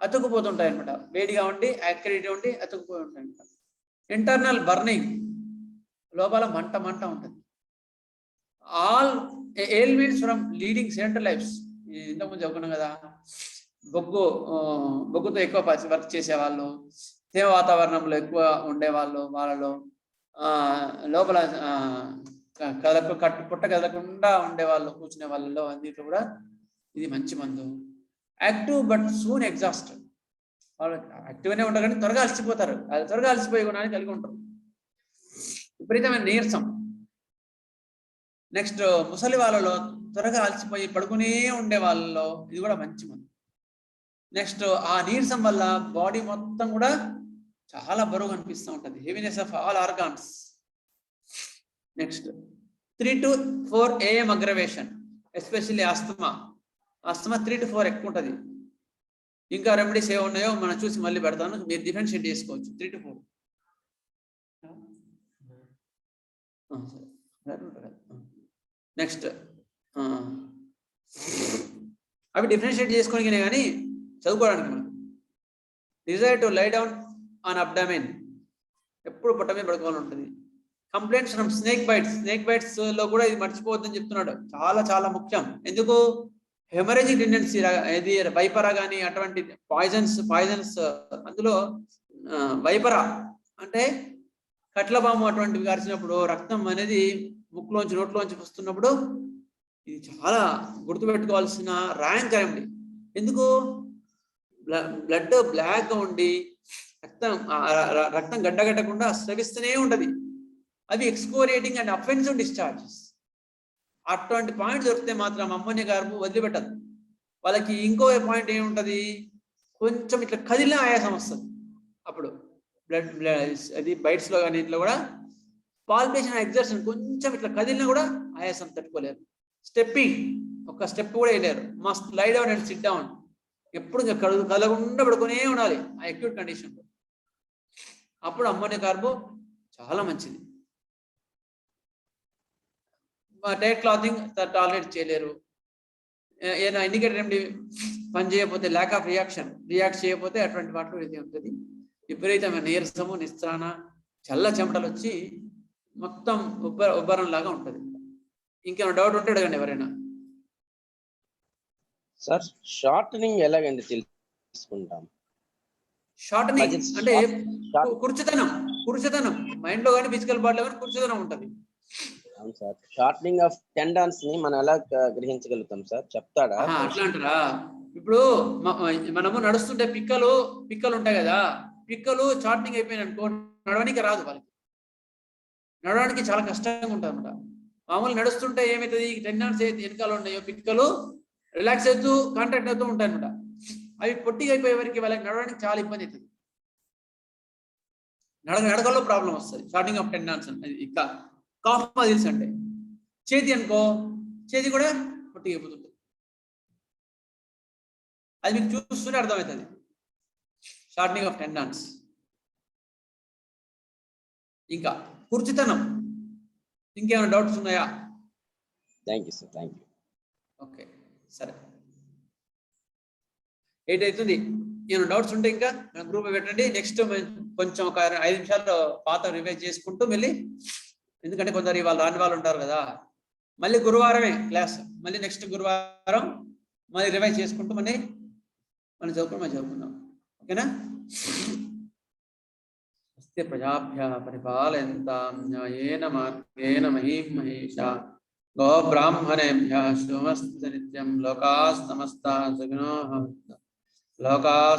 అతుకుపోతుంటాయి అనమాట. వేడిగా ఉండి యాక్రిడ్ ఉండి అతుకుపోయి ఉంటాయి అనమాట. ఇంటర్నల్ బర్నింగ్, లోపల మంట ఉంటుంది. All ailments from leading central lives, ఇంతకుముందు చెప్పుకున్నాం కదా, బొగ్గుతో ఎక్కువ వర్క్ చేసేవాళ్ళు, తేమ వాతావరణంలో ఎక్కువ ఉండేవాళ్ళు, వాళ్ళలో లోపల పుట్ట కదలకుండా ఉండేవాళ్ళు, కూర్చునే వాళ్ళలో అన్నిట్లో కూడా ఇది మంచి మందు. యాక్టివ్ బట్ సూన్ ఎగ్జాస్ట్, వాళ్ళు యాక్టివ్గానే ఉంటారు కానీ త్వరగా అలసిపోతారు. అది త్వరగా అలసిపోయే గుణాన్ని కలిగి ఉంటారు. విపరీతమైన నీరసం. నెక్స్ట్ ముసలి వాళ్ళలో త్వరగా అలసిపోయి పడుకునే ఉండే వాళ్ళలో ఇది కూడా మంచి మందు. నెక్స్ట్ ఆ నీరసం వల్ల బాడీ మొత్తం కూడా చాలా బరువు అనిపిస్తూ ఉంటుంది, heaviness of all organs. Next 3 to 4 AM aggravation, especially asthma 3 to 4 ఎక్కువ ఉంటుంది. ఇంకా రెమెడీస్ ఏ ఉన్నాయో మనం చూసి మళ్ళీ పెడతాను, మీరు డిఫరెన్షియేట్ చేసుకోవచ్చు. 3 to 4 నెక్స్ట్ అవి డిఫరెన్షియేట్ చేసుకోవడానికి కానీ చదువుకోవడానికి మనకు desire to lie down on abdomen, ఎప్పుడు పొట్ట మీద పడుకోవాలని ఉంటుంది. కంప్లైంట్స్ ఫ్రమ్ స్నేక్ బైట్స్ లో కూడా ఇది మర్చిపోవద్దని చెప్తున్నాడు, చాలా చాలా ముఖ్యం. ఎందుకు? హెమరేజిక్ టెండెన్సీ, ఇది వైపరా కానీ అటువంటి పాయిజన్స్ అందులో వైపరా అంటే కట్లబాము అటువంటివి గార్చినప్పుడు రక్తం అనేది ముక్కులోంచి నోట్లోంచి వస్తున్నప్పుడు ఇది చాలా గుర్తుపెట్టుకోవాల్సిన ర్యాంక్ రెమెడీ. ఎందుకు? బ్లడ్ బ్లాక్ గా ఉండి రక్తం గడ్డగట్టకుండా స్రవిస్తూనే ఉంటది. అవి ఎక్స్కోరియేటింగ్ అండ్ అఫెన్సివ్ డిశ్చార్జెస్. అటువంటి పాయింట్ దొరికితే మాత్రం అమ్మోనియా గార్బు వదిలిపెట్టదు. వాళ్ళకి ఇంకో పాయింట్ ఏముంటది, కొంచెం ఇట్లా కదిలిన ఆయాసం వస్తుంది. అప్పుడు బ్లడ్ అది బైట్స్ లో కానీ ఇంట్లో కూడా పాల్పేషన్ ఎగ్జర్షన్ కొంచెం ఇట్లా కదిలినా కూడా ఆయాసం తట్టుకోలేరు. స్టెప్పింగ్ ఒక స్టెప్ కూడా వేయలేరు. Must lie down and sit down, ఎప్పుడు కదలకుండా పడుకునే ఉండాలి ఆ అక్యూట్ కండిషన్. అప్పుడు అమ్మోనియా కార్బు చాలా మంచిది. టైట్ క్లాతింగ్ టాలరేట్ చేయలేరు. ఏదైనా ఇండికేటర్ రెమెడీ పని చేయకపోతే, ల్యాక్ ఆఫ్ రియాక్ట్ చేయకపోతే అటువంటి వాటిలో ఇది ఉంటుంది. విపరీతమైన నీరసము, నిస్త్రాణ, చల్ల చెమటలు వచ్చి మొత్తం ఉబ్బరం లాగా ఉంటుంది. ఇంకేమైనా డౌట్ ఉంటే అడగండి ఎవరైనా. సార్ షార్టనింగ్ ఎలాగండి తెలుసుకుంటాం? షార్టనింగ్ అంటే కుర్చతనం మైండ్ లో కానీ ఫిజికల్ బాడీలో కానీ కుర్చతనం ఉంటుంది. అవును సార్. షార్టనింగ్ ఆఫ్ టెండాన్స్ ని మనం ఎలా గ్రహించగలుగుతాం సార్, చెప్తాడా? అట్లా అంటారా? ఇప్పుడు మనము నడుస్తుంటే పిక్కలు ఉంటాయి కదా, పిక్కలు షార్టనింగ్ అయిపోయినాయి అనుకో, నడవడానికి రాదు వాళ్ళకి, నడవడానికి చాలా కష్టంగా ఉంటుంది అనమాట. మామూలు నడుస్తుంటే ఏమవుతుంది, టెండాన్స్ అయితే వెనకాల ఉన్నాయో పిక్కలు రిలాక్స్ అవుతూ కాంట్రాక్ట్ అవుతూ ఉంటాయి అనమాట. అవి పొట్టిగా అయిపోయే వరకు వాళ్ళకి నడవడానికి చాలా ఇబ్బంది అవుతుంది. నడకల్లో ప్రాబ్లం వస్తుంది. షార్టింగ్ ఆఫ్ టెండాన్స్ అంటే ఇంకా కాఫ్ మజిల్స్ అంటే చేతి అనుకో, చేతి కూడా పొట్టిగా అయిపోతుంది. అది మీకు చూస్తూనే అర్థమవుతుంది షార్టనింగ్ ఆఫ్ టెండాన్స్. ఇంకా కుర్చీతనం, ఇంకేమైనా డౌట్స్ ఉన్నాయా? Thank you sir, thank you. Okay సరే, 8 అవుతుంది. ఏమైనా డౌట్స్ ఉంటే ఇంకా గ్రూప్ పెట్టండి. నెక్స్ట్ కొంచెం ఒక 5 నిమిషాల్లో పాత రివైజ్ చేసుకుంటూ మళ్ళీ, ఎందుకంటే కొందరు వాళ్ళు రాని వాళ్ళు ఉంటారు కదా, మళ్ళీ గురువారమే క్లాస్, మళ్ళీ నెక్స్ట్ గురువారం మళ్ళీ రివైజ్ చేసుకుంటూ మనం చదువుకుందాం. ఓకేనా? అస్య ప్రజాభ్యః పరిపాలయంతాం న్యాయేన మార్గేణ మహీం మహేషా గో బ్రాహ్మణేభ్యః శుభమస్తు నిత్యం. లోకాః సమస్తాః సుఖినో భవంతు. లోకాః